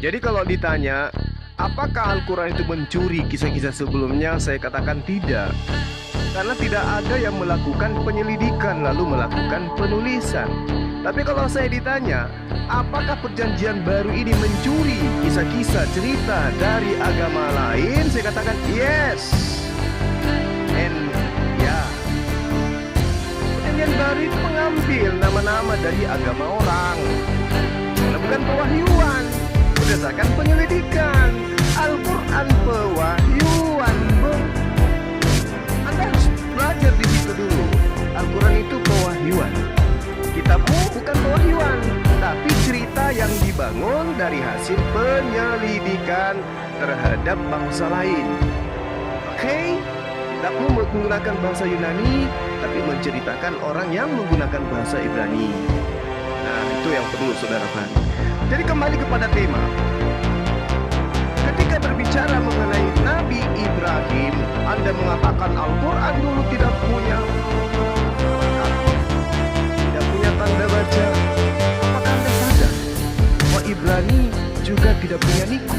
Jadi kalau ditanya, apakah Al-Quran itu mencuri kisah-kisah sebelumnya? Saya katakan tidak. Karena tidak ada yang melakukan penyelidikan lalu melakukan penulisan. Tapi kalau saya ditanya, apakah perjanjian baru ini mencuri kisah-kisah cerita dari agama lain? Saya katakan yes. And ya, perjanjian baru itu mengambil nama-nama dari agama orang, melakukan pewahyuan berdasarkan penyelidikan. Al-Quran pewahyuan, Anda harus belajar di situ dulu. Al-Quran itu pewahyuan. Kitabmu bukan pewahyuan, tapi cerita yang dibangun dari hasil penyelidikan terhadap bangsa lain. Oke? Kitabmu menggunakan bahasa Yunani, tapi menceritakan orang yang menggunakan bahasa Ibrani. Nah, itu yang perlu saudara pahami. Jadi kembali kepada tema. Ketika berbicara mengenai Nabi Ibrahim, Anda mengatakan Al-Quran dulu tidak punya tanda baca. Apakah Anda sadar bahwa Ibrani juga tidak punya niku?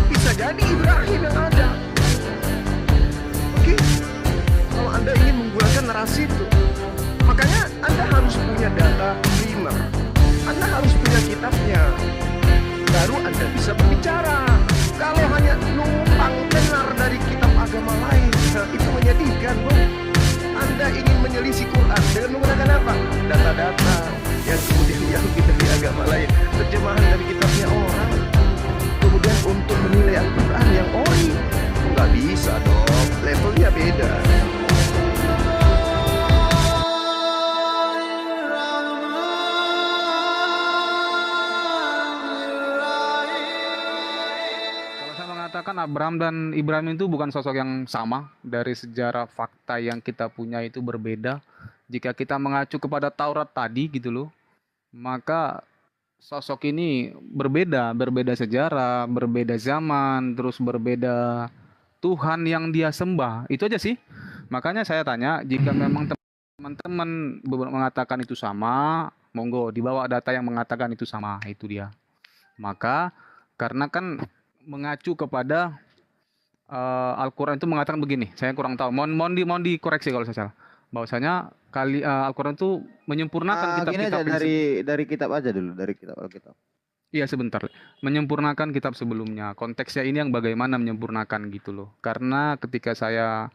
Bisa jadi Ibrahim yang ada. Oke? Kalau Anda ingin menggunakan narasi itu, makanya Anda harus punya data primer. Anda harus punya kitabnya. Baru Anda bisa berbicara. Kalau hanya numpang dengar dari kitab agama lain, nah itu menyedihkan, bro. Anda ingin menyelisih Quran dengan menggunakan apa? Data-data yang kemudian diambil dari agama lain, terjemahan dari kitabnya orang. Kemudian untuk menilai Al-Quran yang ori, nggak bisa dong, levelnya beda. Katakan Abraham dan Ibrahim itu bukan sosok yang sama. Dari sejarah fakta yang kita punya itu berbeda. Jika kita mengacu kepada Taurat tadi gitu loh, maka sosok ini berbeda sejarah, berbeda zaman, terus berbeda Tuhan yang dia sembah. Itu aja sih. Makanya saya tanya, jika memang teman-teman mengatakan itu sama, monggo dibawa data yang mengatakan itu sama, itu dia. Maka karena kan mengacu kepada Al-Quran itu mengatakan begini, saya kurang tahu, mohon dikoreksi kalau saya salah, bahwasanya Al-Quran itu menyempurnakan kitab-kitab dari kitab aja dulu, dari kitab Alkitab. Iya sebentar, menyempurnakan kitab sebelumnya. Konteksnya ini yang bagaimana menyempurnakan gitu loh. Karena ketika saya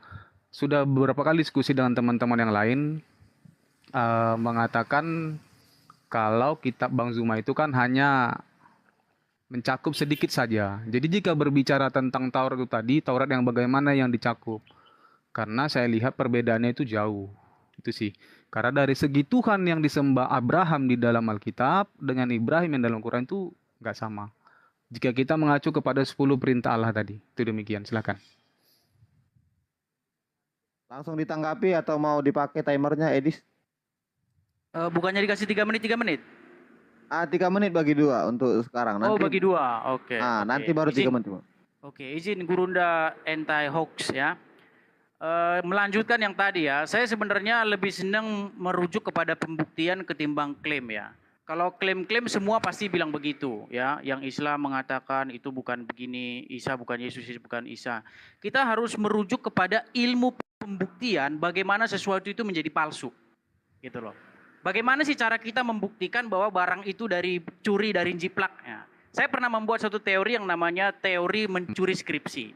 sudah beberapa kali diskusi dengan teman-teman yang lain, mengatakan kalau kitab Bang Zuma itu kan hanya mencakup sedikit saja. Jadi jika berbicara tentang Taurat itu tadi, Taurat yang bagaimana yang dicakup? Karena saya lihat perbedaannya itu jauh. Itu sih. Karena dari segi Tuhan yang disembah Abraham di dalam Alkitab dengan Ibrahim yang dalam Quran itu nggak sama. Jika kita mengacu kepada 10 perintah Allah tadi. Itu demikian, silakan. Langsung ditanggapi atau mau dipakai timernya, Edis? Bukannya dikasih 3 menit? 3 menit bagi 2 untuk sekarang. Nanti, bagi 2, oke. Nanti baru 3 menit. Oke, izin Gurunda anti-hoax ya. Melanjutkan yang tadi ya, saya sebenarnya lebih senang merujuk kepada pembuktian ketimbang klaim ya. Kalau klaim-klaim semua pasti bilang begitu ya. Yang Islam mengatakan itu bukan begini, Isa bukan Yesus, Yesus bukan Isa. Kita harus merujuk kepada ilmu pembuktian bagaimana sesuatu itu menjadi palsu. Gitu loh. Bagaimana sih cara kita membuktikan bahwa barang itu curi dari jiplaknya? Saya pernah membuat satu teori yang namanya teori mencuri skripsi.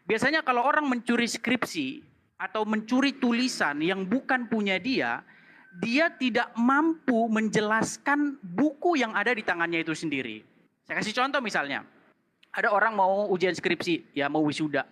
Biasanya kalau orang mencuri skripsi atau mencuri tulisan yang bukan punya dia tidak mampu menjelaskan buku yang ada di tangannya itu sendiri. Saya kasih contoh misalnya, ada orang mau ujian skripsi, ya mau wisuda.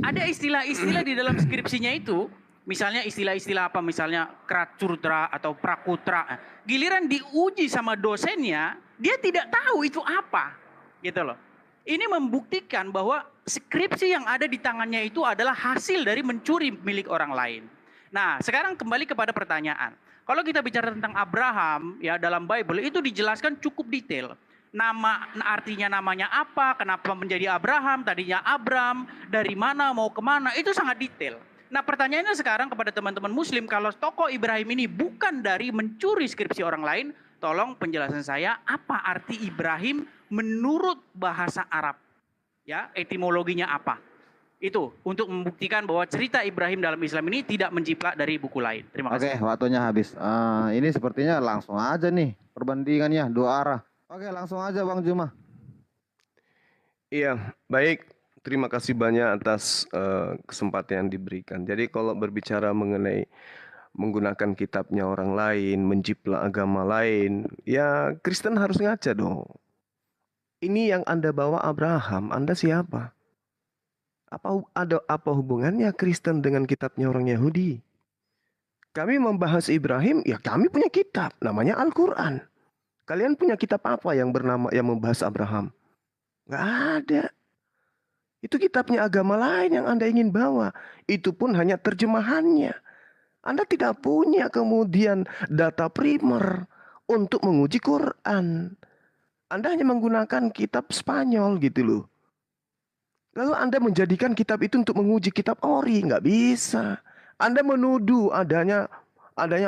Ada istilah-istilah di dalam skripsinya itu, misalnya istilah-istilah apa, misalnya kracurtra atau prakutra. Giliran diuji sama dosennya, dia tidak tahu itu apa. Gitu loh. Ini membuktikan bahwa skripsi yang ada di tangannya itu adalah hasil dari mencuri milik orang lain. Nah, sekarang kembali kepada pertanyaan. Kalau kita bicara tentang Abraham, ya dalam Bible itu dijelaskan cukup detail. Artinya namanya apa, kenapa menjadi Abraham, tadinya Abram, dari mana mau kemana, itu sangat detail. Nah pertanyaannya sekarang kepada teman-teman muslim, kalau tokoh Ibrahim ini bukan dari mencuri skripsi orang lain, tolong penjelasan saya apa arti Ibrahim menurut bahasa Arab. Ya, etimologinya apa? Itu untuk membuktikan bahwa cerita Ibrahim dalam Islam ini tidak menjiplak dari buku lain. Terima Oke, kasih. waktunya habis. Ini sepertinya langsung aja nih perbandingannya dua arah. Oke, langsung aja Bang Juma. Iya, baik. Terima kasih banyak atas kesempatan yang diberikan. Jadi kalau berbicara mengenai menggunakan kitabnya orang lain, menjiplak agama lain, ya Kristen harus ngaca dong. Ini yang Anda bawa Abraham, Anda siapa? Apa hubungannya Kristen dengan kitabnya orang Yahudi? Kami membahas Ibrahim, ya kami punya kitab, namanya Al-Quran. Kalian punya kitab apa yang membahas Abraham? Nggak ada. Itu kitabnya agama lain yang Anda ingin bawa. Itu pun hanya terjemahannya. Anda tidak punya kemudian data primer untuk menguji Quran. Anda hanya menggunakan kitab Spanyol gitu loh. Lalu Anda menjadikan kitab itu untuk menguji kitab ori. Nggak bisa. Anda menuduh adanya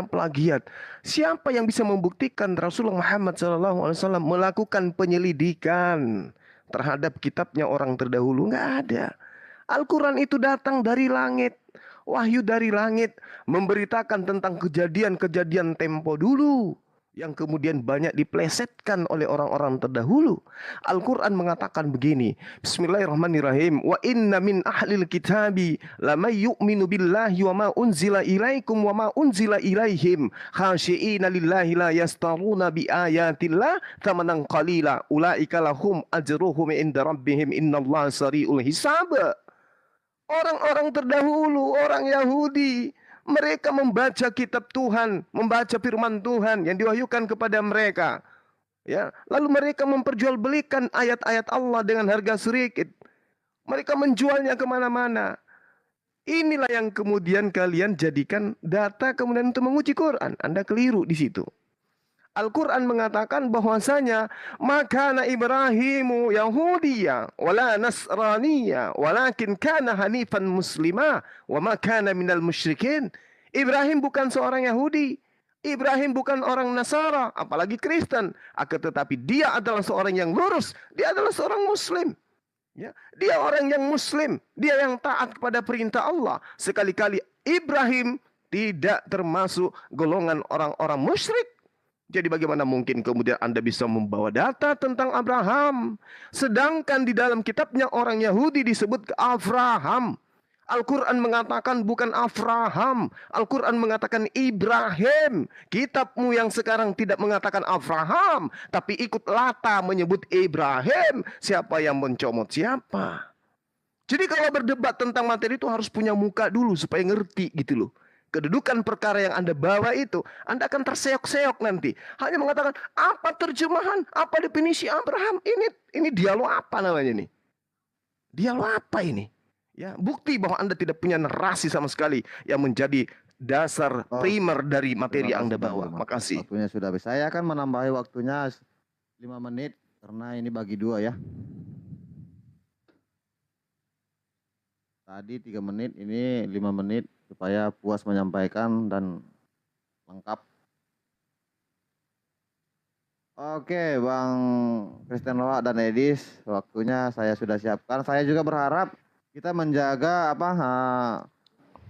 plagiat. Siapa yang bisa membuktikan Rasulullah Muhammad SAW melakukan penyelidikan terhadap kitabnya orang terdahulu? Nggak ada. Al-Quran itu datang dari langit. Wahyu dari langit memberitakan tentang kejadian-kejadian tempo dulu yang kemudian banyak diplesetkan oleh orang-orang terdahulu. Al-Quran mengatakan begini, Bismillahirrahmanirrahim, wa inna min ahlil kitabi lama yu'minu billahi wa ma unzila ilaikum wa ma unzila ilaihim khashi'ina lillahi la yastaruna bi ayatillah thamanan qalila ulaika lahum ajruhum inda rabbihim innallaha sari'ul hisab. Orang-orang terdahulu, orang Yahudi, mereka membaca kitab Tuhan, membaca firman Tuhan yang diwahyukan kepada mereka. Ya, lalu mereka memperjualbelikan ayat-ayat Allah dengan harga sedikit. Mereka menjualnya kemana-mana. Inilah yang kemudian kalian jadikan data kemudian untuk menguji Quran. Anda keliru di situ. Al-Quran mengatakan bahwasanya makana Ibrahimu Yahudiya wala Nasraniya walakin kana hanifan muslima wa makana minal musyrikin. Ibrahim bukan seorang Yahudi, Ibrahim bukan orang Nasara, apalagi Kristen, akan tetapi dia adalah seorang yang lurus, dia adalah seorang Muslim. Ya, dia orang yang Muslim, dia yang taat kepada perintah Allah. Sekali-kali Ibrahim tidak termasuk golongan orang-orang musyrik. Jadi bagaimana mungkin kemudian Anda bisa membawa data tentang Abraham, sedangkan di dalam kitabnya orang Yahudi disebut Abraham. Al-Quran mengatakan bukan Abraham, Al-Quran mengatakan Ibrahim. Kitabmu yang sekarang tidak mengatakan Abraham, tapi ikut lata menyebut Ibrahim. Siapa yang mencomot siapa? Jadi kalau berdebat tentang materi itu harus punya muka dulu supaya ngerti gitu loh. Kedudukan perkara yang Anda bawa itu, Anda akan terseok-seok nanti. Hanya mengatakan, apa terjemahan, apa definisi Abraham? Ini dialog apa namanya nih? Dialog apa ini? Ya, bukti bahwa Anda tidak punya narasi sama sekali yang menjadi dasar primer dari materi yang Anda bawa. Makasih. Waktunya sudah habis. Saya akan menambahi waktunya 5 menit karena ini bagi 2 ya. Tadi 3 menit, ini 5 menit supaya puas menyampaikan dan lengkap. Oke, Bang Kristen Loa dan Edis, waktunya saya sudah siapkan. Saya juga berharap kita menjaga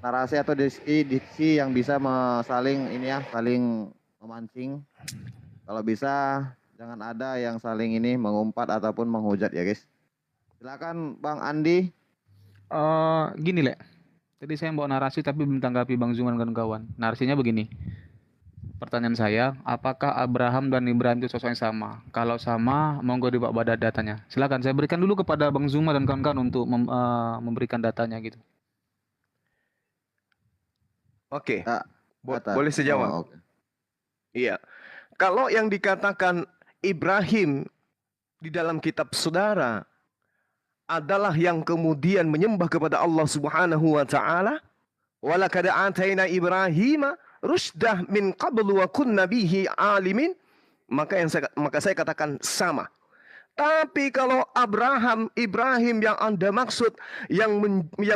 narasi atau diksi yang bisa saling memancing. Kalau bisa jangan ada yang saling mengumpat ataupun menghujat ya, guys. Silakan Bang Andi. Gini Le, tadi saya bawa narasi tapi belum tanggapi Bang Zuman dan kawan. Narasinya begini. Pertanyaan saya, apakah Abraham dan Ibrahim itu sosok yang sama? Kalau sama, monggo dibawa datanya. Silakan, saya berikan dulu kepada Bang Zuma dan kawan-kawan untuk memberikan datanya gitu. Oke, boleh saya jawab? Oke. Iya, kalau yang dikatakan Ibrahim di dalam kitab saudara adalah yang kemudian menyembah kepada Allah Subhanahu wa taala, walaqad ataina Ibrahima rusdah min qablu wa kunna bihi alimin, maka saya katakan sama. Tapi kalau Ibrahim yang Anda maksud yang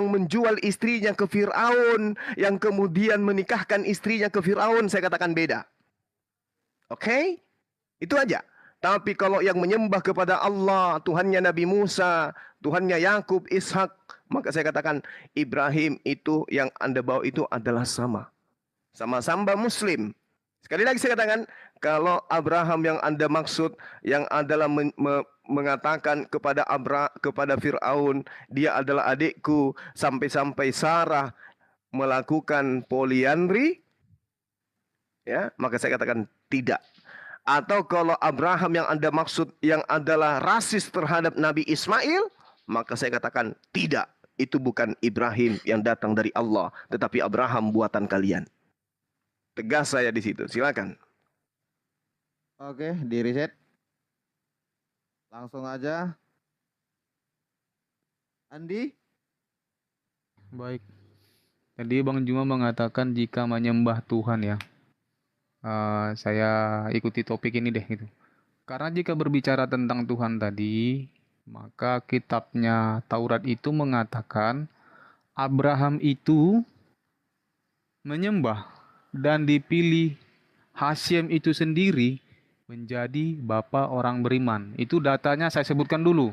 menjual istrinya ke Firaun, yang kemudian menikahkan istrinya ke Firaun, saya katakan beda. Oke? Itu aja. Tapi kalau yang menyembah kepada Allah, Tuhannya Nabi Musa, Tuhannya Yakub, Ishak, maka saya katakan Ibrahim itu yang Anda bawa itu adalah sama. Sama-sama Muslim. Sekali lagi saya katakan, kalau Abraham yang Anda maksud, yang adalah mengatakan kepada Fir'aun, dia adalah adikku, sampai-sampai Sarah melakukan poliandri, ya, maka saya katakan tidak. Atau kalau Abraham yang Anda maksud yang adalah rasis terhadap Nabi Ismail, maka saya katakan tidak. Itu bukan Ibrahim yang datang dari Allah, tetapi Abraham buatan kalian. Tegas saya di situ. Silakan. Oke, di reset. Langsung aja. Andi? Baik. Tadi Bang Juma mengatakan jika menyembah Tuhan ya. Saya ikuti topik ini deh gitu. Karena jika berbicara tentang Tuhan tadi, maka kitabnya Taurat itu mengatakan Abraham itu menyembah dan dipilih Hasyim itu sendiri menjadi bapa orang beriman. Itu datanya saya sebutkan dulu.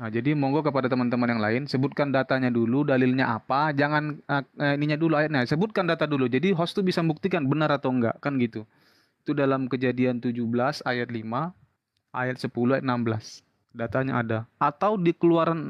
Nah, jadi monggo kepada teman-teman yang lain, sebutkan datanya dulu, dalilnya apa, jangan ininya dulu ayatnya, sebutkan data dulu. Jadi host tuh bisa membuktikan benar atau enggak, kan gitu. Itu dalam Kejadian 17 ayat 5, ayat 10, ayat 16. Datanya ada. Atau di Keluaran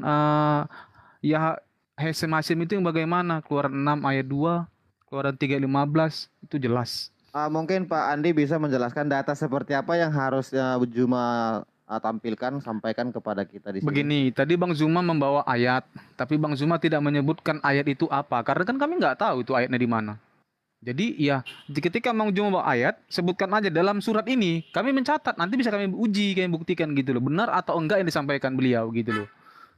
ya Hasyim itu yang bagaimana? Keluaran 6 ayat 2, Keluaran 3 ayat 15, itu jelas. Mungkin Pak Andi bisa menjelaskan data seperti apa yang harus Juma tampilkan, sampaikan kepada kita di sini. Begini, tadi Bang Zuma membawa ayat, tapi Bang Zuma tidak menyebutkan ayat itu apa, karena kan kami nggak tahu itu ayatnya di mana. Jadi ya, ketika Bang Zuma bawa ayat, sebutkan aja dalam surat ini, kami mencatat, nanti bisa kami uji, kami buktikan gitu loh, benar atau enggak yang disampaikan beliau gitu loh.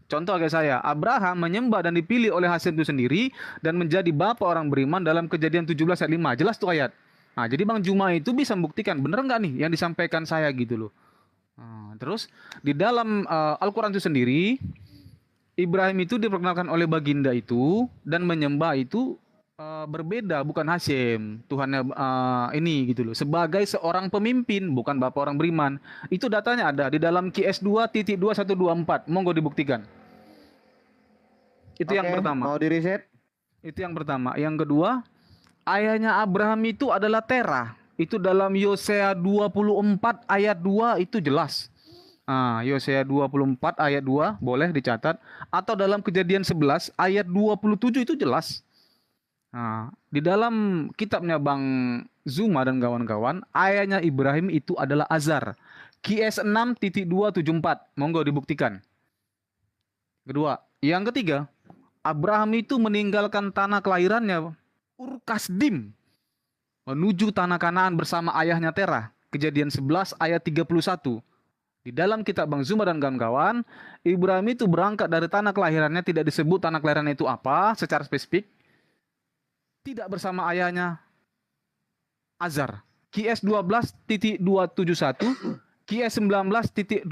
Contoh kayak saya, Abraham menyembah dan dipilih oleh Hasyim itu sendiri, dan menjadi bapa orang beriman dalam Kejadian 17 ayat 5, jelas tuh ayat. Nah, jadi Bang Zuma itu bisa membuktikan, benar nggak nih yang disampaikan saya gitu loh. Nah, terus di dalam Al-Quran itu sendiri, Ibrahim itu diperkenalkan oleh baginda itu dan menyembah itu berbeda, bukan Hasyim Tuhannya ini gitu loh, sebagai seorang pemimpin, bukan bapak orang beriman. Itu datanya ada di dalam QS 2.2124. Monggo dibuktikan. Itu yang pertama. Mau di reset? Itu yang pertama. Yang kedua, ayahnya Abraham itu adalah Terah. Itu dalam Yosea 24 ayat 2 itu jelas. Yosea 24 ayat 2 boleh dicatat. Atau dalam Kejadian 11 ayat 27 itu jelas. Di dalam kitabnya Bang Zuma dan kawan-kawan, ayahnya Ibrahim itu adalah Azar. QS 6.274. Monggo dibuktikan. Kedua. Yang ketiga, Abraham itu meninggalkan tanah kelahirannya, Ur Kasdim, menuju tanah Kanaan bersama ayahnya Terah. Kejadian 11 ayat 31. Di dalam kitab Bang Zuma dan kawan-kawan, Ibrahim itu berangkat dari tanah kelahirannya, tidak disebut tanah kelahirannya itu apa secara spesifik. Tidak bersama ayahnya Azar. QS 12.271, QS 19.246.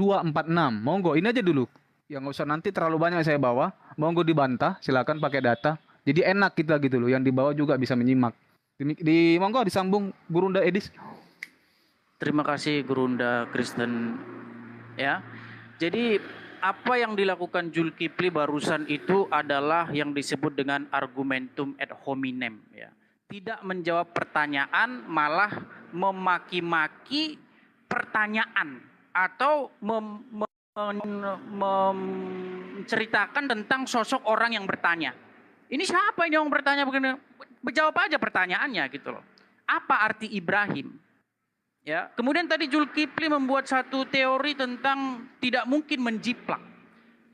Monggo, ini aja dulu. Yang nggak usah nanti terlalu banyak saya bawa. Monggo dibantah, silakan pakai data. Jadi enak kita gitu loh, yang dibawa juga bisa menyimak. Monggo disambung Gurunda Edis. Terima kasih Gurunda Kristen. Ya. Jadi apa yang dilakukan Zulkifli barusan itu adalah yang disebut dengan argumentum ad hominem ya. Tidak menjawab pertanyaan, malah memaki-maki pertanyaan atau menceritakan tentang sosok orang yang bertanya. Ini siapa ini yang bertanya begini? Menjawab aja pertanyaannya gitu loh. Apa arti Ibrahim? Ya, kemudian tadi Zulkifli membuat satu teori tentang tidak mungkin menjiplak.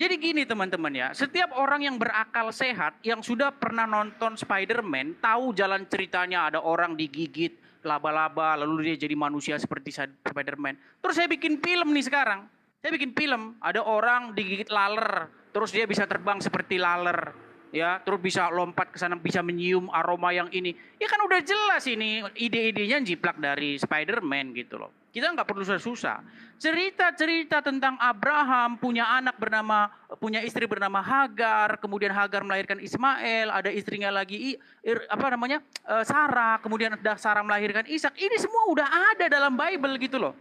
Jadi gini teman-teman ya, setiap orang yang berakal sehat, yang sudah pernah nonton Spider-Man, tahu jalan ceritanya ada orang digigit laba-laba, lalu dia jadi manusia seperti Spider-Man. Terus saya bikin film nih sekarang. Saya bikin film, ada orang digigit laler, terus dia bisa terbang seperti laler. Ya, terus bisa lompat ke sana, bisa menyium aroma yang ini. Ya kan udah jelas ini ide-idenya jiplak dari Spider-Man gitu loh. Kita nggak perlu susah-susah. Cerita-cerita tentang Abraham punya istri bernama Hagar, kemudian Hagar melahirkan Ismail, ada istrinya lagi Sarah, kemudian Sarah melahirkan Ishak. Ini semua udah ada dalam Bible gitu loh.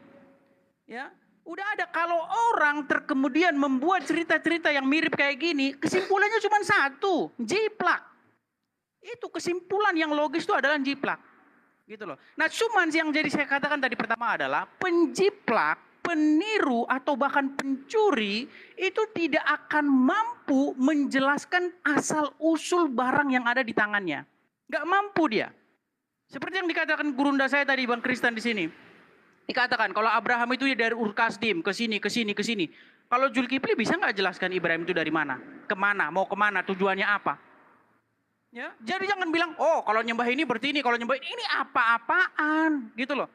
Ya, udah ada. Kalau orang kemudian membuat cerita-cerita yang mirip kayak gini, kesimpulannya cuma satu, jiplak. Itu kesimpulan yang logis itu adalah jiplak. Gitu loh. Nah, cuman yang jadi saya katakan tadi pertama adalah penjiplak, peniru atau bahkan pencuri itu tidak akan mampu menjelaskan asal usul barang yang ada di tangannya. Nggak mampu dia. Seperti yang dikatakan gurunda saya tadi, Bang Kristen di sini. Dikatakan kalau Abraham itu ya dari Ur Kasdim ke sini, ke sini, ke sini. Kalau Zulkifli bisa nggak jelaskan Ibrahim itu dari mana, kemana, mau kemana, tujuannya apa? Ya, jadi jangan bilang, oh kalau nyembah ini berarti ini, kalau nyembah ini apa-apaan, gitu loh.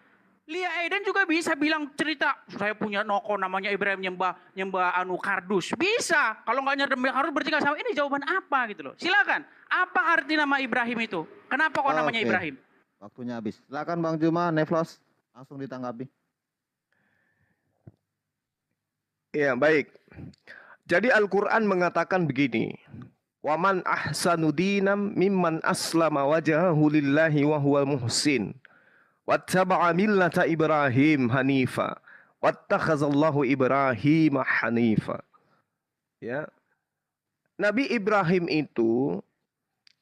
Lia Eden juga bisa bilang cerita, saya punya noko namanya Ibrahim nyembah anu kardus, bisa. Kalau nggak nyembah kardus berarti nggak sama. Ini jawaban apa gitu loh? Silakan. Apa arti nama Ibrahim itu? Kenapa kok namanya Ibrahim? Waktunya habis. Silakan Bang Juma, Neflos, langsung ditanggapi. Ya, baik. Jadi Al-Quran mengatakan begini. Waman ahsanu dinam mimman aslama wajahahu lillahi wa huwal muhsin. Wattaba'a millata Ibrahim hanifa. Wattakhazallahu Ibrahim hanifa. Ya. Nabi Ibrahim itu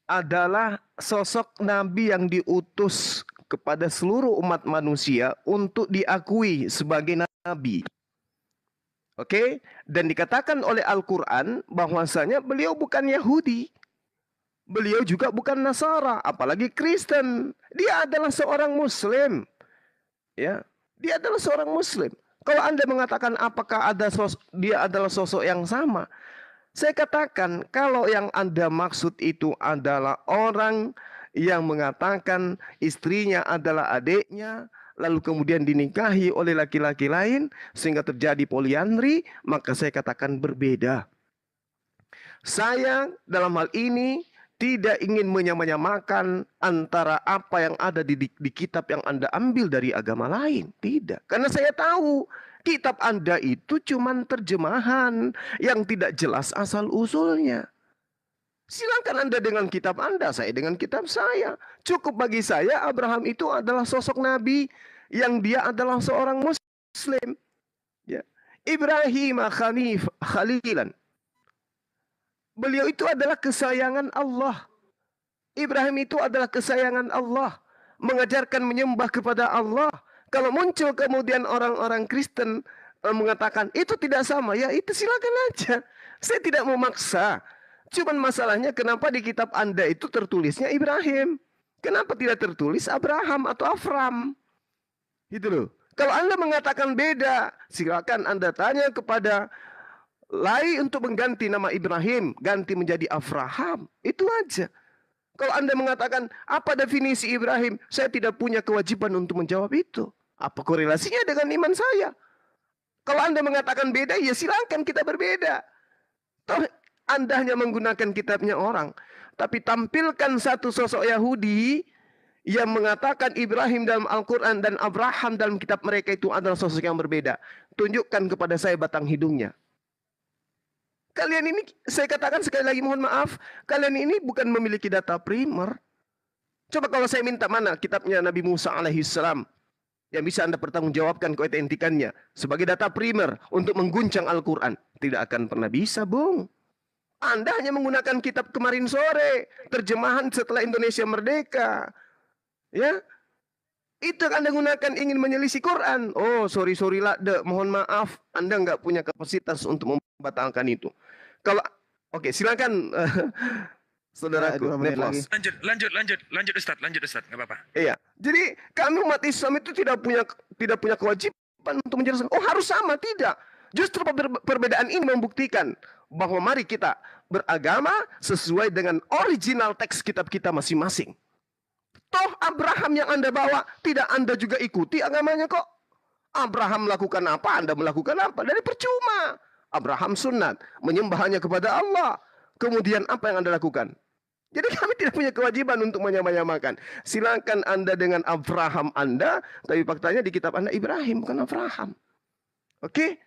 adalah sosok nabi yang diutus kepada seluruh umat manusia untuk diakui sebagai nabi. Oke, dan dikatakan oleh Al-Quran bahwasanya beliau bukan Yahudi. Beliau juga bukan Nasara, apalagi Kristen. Dia adalah seorang Muslim. Ya, dia adalah seorang Muslim. Kalau Anda mengatakan apakah dia adalah sosok yang sama, saya katakan kalau yang Anda maksud itu adalah orang yang mengatakan istrinya adalah adiknya, lalu kemudian dinikahi oleh laki-laki lain sehingga terjadi poliandri, maka saya katakan berbeda. Saya dalam hal ini tidak ingin menyamakan antara apa yang ada di kitab yang Anda ambil dari agama lain. Tidak. Karena saya tahu kitab Anda itu cuma terjemahan yang tidak jelas asal-usulnya. Silakan Anda dengan kitab Anda, saya dengan kitab saya. Cukup bagi saya Abraham itu adalah sosok nabi yang dia adalah seorang Muslim. Ya. Ibrahim khalilan. Beliau itu adalah kesayangan Allah. Ibrahim itu adalah kesayangan Allah. Mengajarkan menyembah kepada Allah. Kalau muncul kemudian orang-orang Kristen mengatakan itu tidak sama, ya itu silakan aja. Saya tidak memaksa. Cuman masalahnya kenapa di kitab Anda itu tertulisnya Ibrahim? Kenapa tidak tertulis Abraham atau Afram? Gitu loh. Kalau Anda mengatakan beda, silakan Anda tanya kepada Lai untuk mengganti nama Ibrahim, ganti menjadi Abraham. Itu aja. Kalau Anda mengatakan apa definisi Ibrahim, saya tidak punya kewajiban untuk menjawab itu. Apa korelasinya dengan iman saya? Kalau Anda mengatakan beda, ya silakan kita berbeda. Toh Anda hanya menggunakan kitabnya orang. Tapi tampilkan satu sosok Yahudi yang mengatakan Ibrahim dalam Al-Quran dan Abraham dalam kitab mereka itu adalah sosok yang berbeda. Tunjukkan kepada saya batang hidungnya. Kalian ini, saya katakan sekali lagi mohon maaf, kalian ini bukan memiliki data primer. Coba kalau saya minta mana kitabnya Nabi Musa alaihissalam yang bisa Anda pertanggungjawabkan keautentikannya sebagai data primer untuk mengguncang Al-Quran. Tidak akan pernah bisa, Bung. Anda hanya menggunakan kitab kemarin sore, terjemahan setelah Indonesia merdeka. Ya, itu yang Anda gunakan ingin menyelisih Quran. Oh, sorry lah, mohon maaf, Anda nggak punya kapasitas untuk membatalkan itu. Kalau, oke, silakan, saudaraku. Lanjut Ustaz, nggak apa-apa. Iya, jadi kami umat Islam itu tidak punya kewajiban untuk menjelaskan. Oh, harus sama, tidak. Justru perbedaan ini membuktikan bahwa mari kita beragama sesuai dengan original teks kitab kita masing-masing. Toh Abraham yang Anda bawa, tidak Anda juga ikuti agamanya kok. Abraham melakukan apa, Anda melakukan apa. Dari percuma. Abraham sunat, menyembah hanya kepada Allah. Kemudian apa yang Anda lakukan? Jadi kami tidak punya kewajiban untuk menyamakan. Silakan Anda dengan Abraham Anda, tapi faktanya di kitab Anda Ibrahim, bukan Abraham. Oke?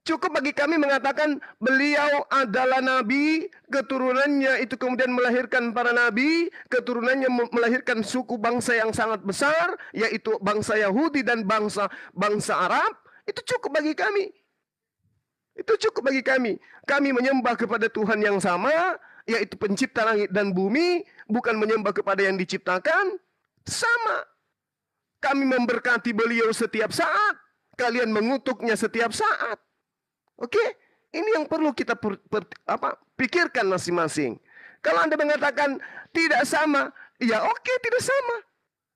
Cukup bagi kami mengatakan beliau adalah nabi, keturunannya itu kemudian melahirkan para nabi, keturunannya melahirkan suku bangsa yang sangat besar, yaitu bangsa Yahudi dan bangsa Arab. Itu cukup bagi kami. Itu cukup bagi kami. Kami menyembah kepada Tuhan yang sama, yaitu pencipta langit dan bumi, bukan menyembah kepada yang diciptakan. Sama. Kami memberkati beliau setiap saat. Kalian mengutuknya setiap saat. Oke? Ini yang perlu kita pikirkan masing-masing. Kalau Anda mengatakan tidak sama, ya oke, tidak sama.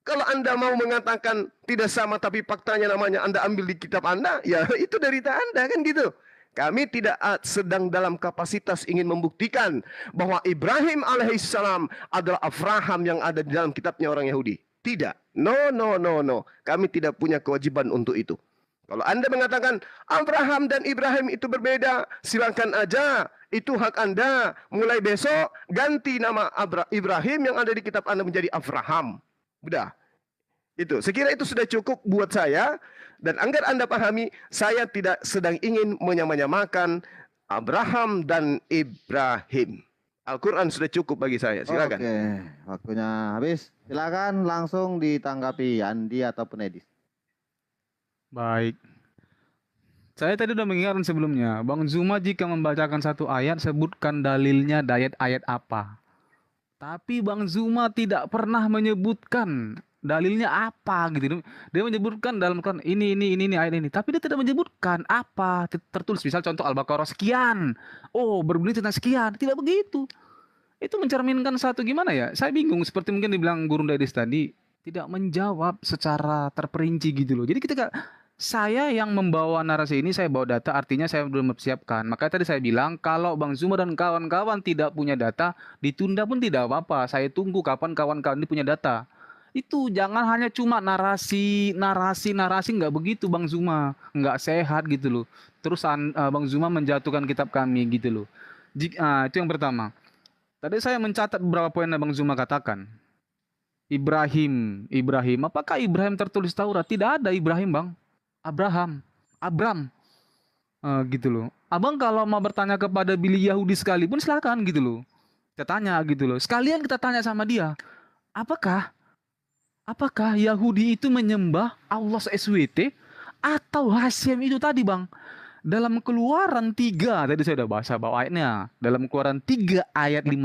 Kalau Anda mau mengatakan tidak sama tapi faktanya namanya Anda ambil di kitab Anda, ya itu derita Anda, kan gitu. Kami tidak sedang dalam kapasitas ingin membuktikan bahwa Ibrahim alaihissalam adalah Abraham yang ada di dalam kitabnya orang Yahudi. Tidak. No, no, no, no. Kami tidak punya kewajiban untuk itu. Kalau Anda mengatakan Abraham dan Ibrahim itu berbeda, silakan aja. Itu hak Anda. Mulai besok ganti nama Ibrahim yang ada di kitab Anda menjadi Abraham. Udah. Itu. Sekira itu sudah cukup buat saya. Dan agar Anda pahami, saya tidak sedang ingin menyamakan Abraham dan Ibrahim. Al-Quran sudah cukup bagi saya. Silakan. Oke, waktunya habis. Silakan langsung ditanggapi Andi ataupun Edis. Baik. Saya tadi sudah mengingatkan sebelumnya, Bang Zuma jika membacakan satu ayat, sebutkan dalilnya ayat apa. Tapi Bang Zuma tidak pernah menyebutkan dalilnya apa gitu. Dia menyebutkan dalam Quran ini ayat ini, tapi dia tidak menyebutkan apa tertulis. Misal contoh Al-Baqarah sekian. Oh, berbunyi tentang sekian. Tidak begitu. Itu mencerminkan satu gimana ya? Saya bingung seperti mungkin dibilang Guru Dedis tadi, tidak menjawab secara terperinci gitu loh. Jadi ketika saya yang membawa narasi ini, saya bawa data, artinya saya belum mempersiapkan. Makanya tadi saya bilang, kalau Bang Zuma dan kawan-kawan tidak punya data, ditunda pun tidak apa-apa. Saya tunggu kapan kawan-kawan ini punya data. Itu jangan hanya cuma narasi, nggak begitu Bang Zuma. Nggak sehat gitu loh. Terus Bang Zuma menjatuhkan kitab kami gitu loh. Itu yang pertama. Tadi saya mencatat beberapa poin yang Bang Zuma katakan. Ibrahim. Apakah Ibrahim tertulis Taurat? Tidak ada Ibrahim, Bang. Abram. Gitu loh. Abang kalau mau bertanya kepada Billy Yahudi sekalipun silakan gitu loh. Kita tanya gitu loh. Sekalian kita tanya sama dia. Apakah Yahudi itu menyembah Allah SWT atau Hashem itu tadi, Bang? Dalam Keluaran 3, tadi saya sudah bahasa bawa ayatnya. Dalam Keluaran 3 ayat 15,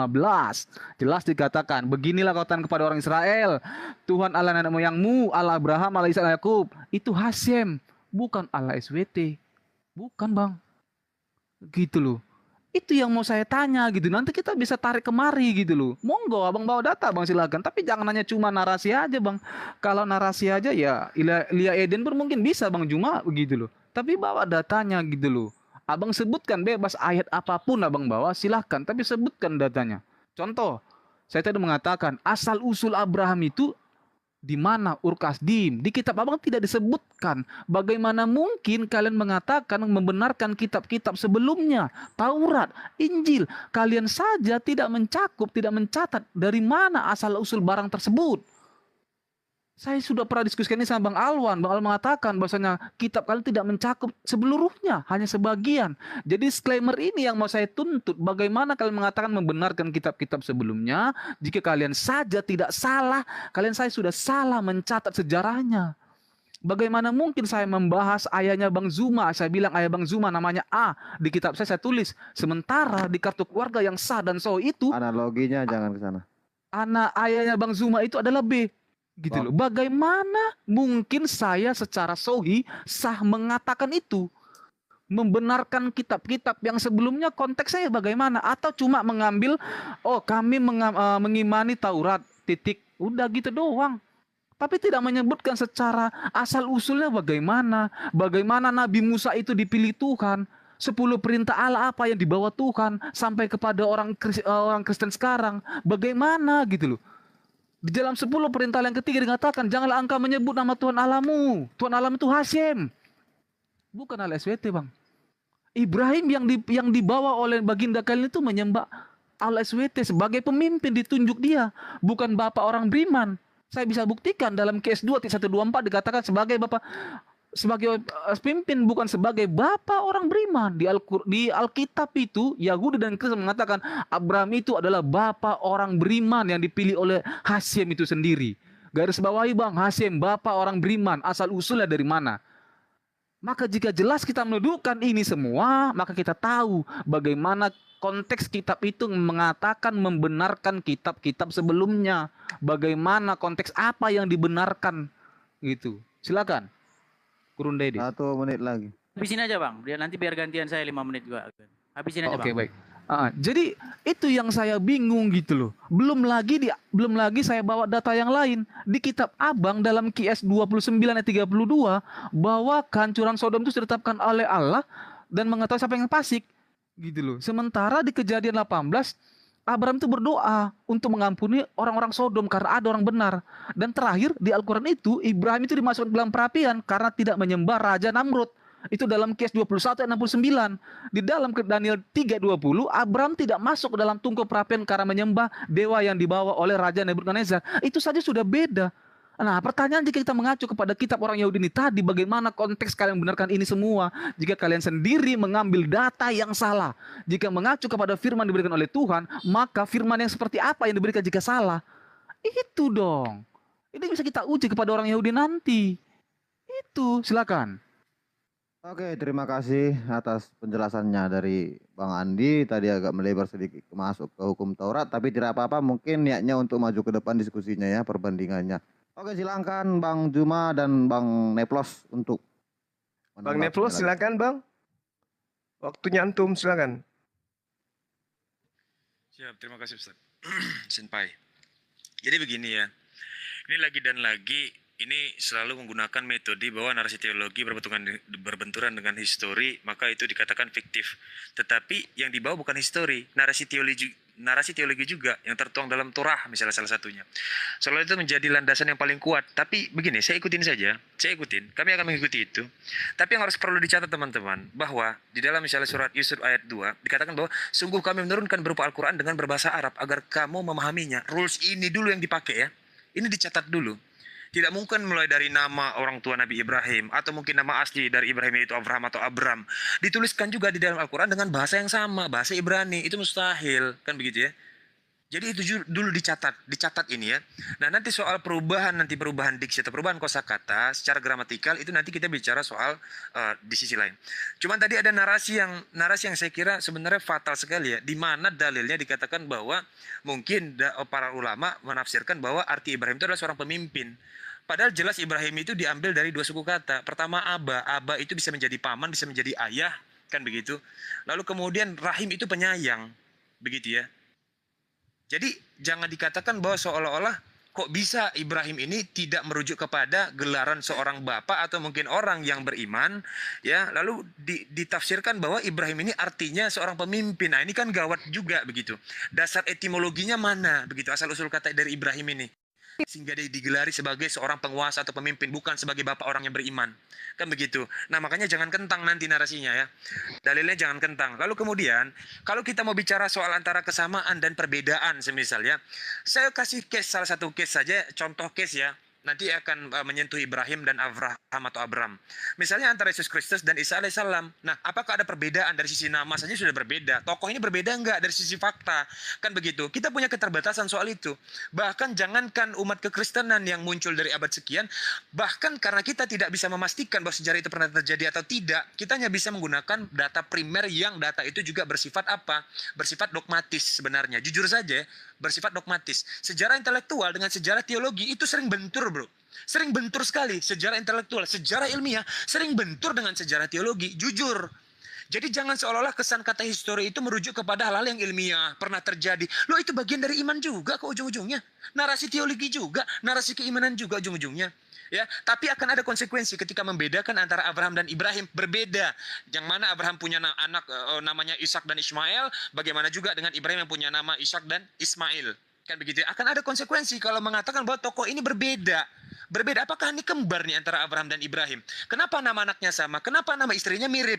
jelas dikatakan, beginilah kau katakan kepada orang Israel, Tuhan Allah nenek moyangmu, Allah Abraham, Allah Ishak, Allah Yakub, itu Hashem, bukan Allah SWT. Bukan, Bang. Gitu loh. Itu yang mau saya tanya gitu. Nanti kita bisa tarik kemari gitu loh. Monggo abang bawa data bang, silakan. Tapi jangan hanya cuma narasi aja bang. Kalau narasi aja ya Lia Eden pun mungkin bisa bang Juma begitu loh. Tapi bawa datanya gitu loh. Abang sebutkan bebas ayat apapun abang bawa silahkan. Tapi sebutkan datanya. Contoh, saya tadi mengatakan asal usul Abraham itu di mana Ur-Kasdim? Di kitab abang tidak disebutkan. Bagaimana mungkin kalian mengatakan membenarkan kitab-kitab sebelumnya, Taurat, Injil, kalian saja tidak mencakup, tidak mencatat dari mana asal usul barang tersebut. Saya sudah pernah diskusikan ini sama Bang Alwan. Bang Alwan mengatakan bahwasanya kitab kalian tidak mencakup seluruhnya, hanya sebagian. Jadi disclaimer ini yang mau saya tuntut. Bagaimana kalian mengatakan membenarkan kitab-kitab sebelumnya, jika kalian saja tidak salah, kalian saya sudah salah mencatat sejarahnya. Bagaimana mungkin saya membahas ayahnya Bang Zuma, saya bilang ayah Bang Zuma namanya A, di kitab saya tulis. Sementara di kartu keluarga yang sah dan sahih itu, analoginya jangan ke sana. anak ayahnya Bang Zuma itu adalah B. Gitu loh. Bagaimana mungkin saya secara sahih sah mengatakan itu? Membenarkan kitab-kitab yang sebelumnya konteksnya bagaimana? Atau cuma mengambil, oh kami mengimani Taurat, titik. Udah gitu doang. Tapi tidak menyebutkan secara asal-usulnya bagaimana. Bagaimana Nabi Musa itu dipilih Tuhan. 10 perintah Allah apa yang dibawa Tuhan sampai kepada orang Kristen sekarang. Bagaimana gitu loh. Di dalam 10 perintah yang ketiga dikatakan, janganlah engkau menyebut nama Tuhan Allahmu. Tuhan Allah itu Hashem. Bukan Allah SWT, Bang. Ibrahim yang dibawa oleh baginda kalian itu menyembah Allah SWT sebagai pemimpin, ditunjuk dia. Bukan bapak orang beriman. Saya bisa buktikan dalam KS2 124 dikatakan sebagai bapak, sebagai pemimpin, bukan sebagai bapak orang beriman. Di Alkitab itu Yahudi dan Kristen mengatakan Abraham itu adalah bapak orang beriman yang dipilih oleh Hashem itu sendiri. Garis bawahi bang, Hashem bapak orang beriman, asal usulnya dari mana? Maka jika jelas kita mendudukkan ini semua, maka kita tahu bagaimana konteks kitab itu mengatakan membenarkan kitab-kitab sebelumnya. Bagaimana konteks apa yang dibenarkan gitu. Silakan. Kurun Dedis. 1 menit lagi. Habisin aja Bang, nanti biar gantian saya 5 menit juga. Habisin aja Oke, Bang. baik. Jadi itu yang saya bingung gitu loh. Belum lagi saya bawa data yang lain di kitab Abang dalam QS 29 ayat 32 bahwa kehancuran Sodom itu ditetapkan oleh Allah dan mengetahui siapa yang fasik gitu loh. Sementara di Kejadian 18 Abraham itu berdoa untuk mengampuni orang-orang Sodom karena ada orang benar. Dan terakhir di Al-Quran itu Ibrahim itu dimasukkan dalam perapian karena tidak menyembah Raja Namrud. Itu dalam Qiyas 21 ayat 69. Di dalam Daniel 3:20, Abraham tidak masuk ke dalam tungku perapian karena menyembah dewa yang dibawa oleh Raja Nebukadnezar. Itu saja sudah beda. Nah, pertanyaan jika kita mengacu kepada kitab orang Yahudi ini tadi, bagaimana konteks kalian membenarkan ini semua? Jika kalian sendiri mengambil data yang salah. Jika mengacu kepada firman diberikan oleh Tuhan, maka firman yang seperti apa yang diberikan jika salah? Itu dong. Ini bisa kita uji kepada orang Yahudi nanti. Itu, silakan. Oke, terima kasih atas penjelasannya dari Bang Andi. Tadi agak melebar sedikit masuk ke hukum Taurat, tapi tidak apa-apa, mungkin niatnya untuk maju ke depan diskusinya ya, perbandingannya. Oke, silakan Bang Juma dan Bang Neplos untuk Bang Neplos silakan Bang. Waktunya antum silakan. Siap, terima kasih Ustaz. Senpai. Jadi begini ya. Ini lagi dan lagi ini selalu menggunakan metode bahwa narasi teologi berbenturan dengan histori, maka itu dikatakan fiktif. Tetapi yang dibawa bukan histori, narasi teologi juga yang tertuang dalam Torah misalnya salah satunya. Soalnya itu menjadi landasan yang paling kuat. Tapi begini, saya ikutin saja. Kami akan mengikuti itu. Tapi yang harus perlu dicatat teman-teman, bahwa di dalam misalnya surat Yusuf ayat 2, dikatakan bahwa sungguh kami menurunkan berupa Al-Quran dengan berbahasa Arab agar kamu memahaminya. Rules ini dulu yang dipakai ya. Ini dicatat dulu. Tidak mungkin mulai dari nama orang tua Nabi Ibrahim atau mungkin nama asli dari Ibrahim yaitu Abraham atau Abram. Dituliskan juga di dalam Al-Quran dengan bahasa yang sama, bahasa Ibrani. Itu mustahil, kan begitu ya. Jadi itu dulu dicatat ini ya. Nah nanti soal perubahan diksi atau perubahan kosakata secara gramatikal itu nanti kita bicara soal di sisi lain. Cuman tadi ada narasi yang saya kira sebenarnya fatal sekali ya, di mana dalilnya dikatakan bahwa mungkin para ulama menafsirkan bahwa arti Ibrahim itu adalah seorang pemimpin. Padahal jelas Ibrahim itu diambil dari dua suku kata. Pertama aba itu bisa menjadi paman, bisa menjadi ayah, kan begitu. Lalu kemudian rahim itu penyayang, begitu ya. Jadi jangan dikatakan bahwa seolah-olah kok bisa Ibrahim ini tidak merujuk kepada gelaran seorang bapak atau mungkin orang yang beriman, ya. Lalu ditafsirkan bahwa Ibrahim ini artinya seorang pemimpin. Nah ini kan gawat juga begitu. Dasar etimologinya mana begitu asal usul kata dari Ibrahim ini? Sehingga dia digelari sebagai seorang penguasa atau pemimpin, bukan sebagai bapak orang yang beriman, kan begitu. Nah makanya jangan kentang nanti narasinya ya, dalilnya jangan kentang. Lalu kemudian kalau kita mau bicara soal antara kesamaan dan perbedaan semisalnya, saya kasih salah satu case saja, contoh case ya, nanti akan menyentuh Ibrahim dan Abraham atau Abram. Misalnya antara Yesus Kristus dan Isa alaihissalam. Nah, apakah ada perbedaan dari sisi nama saja sudah berbeda? Tokoh ini berbeda enggak dari sisi fakta? Kan begitu. Kita punya keterbatasan soal itu. Bahkan jangankan umat kekristenan yang muncul dari abad sekian, bahkan karena kita tidak bisa memastikan bahwa sejarah itu pernah terjadi atau tidak, kita hanya bisa menggunakan data primer yang data itu juga bersifat apa? Bersifat dogmatis sebenarnya. Jujur saja, bersifat dogmatis. Sejarah intelektual dengan sejarah teologi itu sering bentur, bro. Sering bentur sekali. Sejarah intelektual, sejarah ilmiah sering bentur dengan sejarah teologi. Jujur. Jadi jangan seolah-olah kesan kata histori itu merujuk kepada hal-hal yang ilmiah, pernah terjadi. Loh itu bagian dari iman juga ke ujung-ujungnya. Narasi teologi juga, narasi keimanan juga ujung-ujungnya. Ya, tapi akan ada konsekuensi ketika membedakan antara Abraham dan Ibrahim, berbeda. Yang mana Abraham punya anak namanya Ishak dan Ismail, bagaimana juga dengan Ibrahim yang punya nama Ishak dan Ismail. Kan begitu. Akan ada konsekuensi kalau mengatakan bahwa tokoh ini berbeda. Berbeda, apakah ini kembar nih antara Abraham dan Ibrahim? Kenapa nama anaknya sama? Kenapa nama istrinya mirip?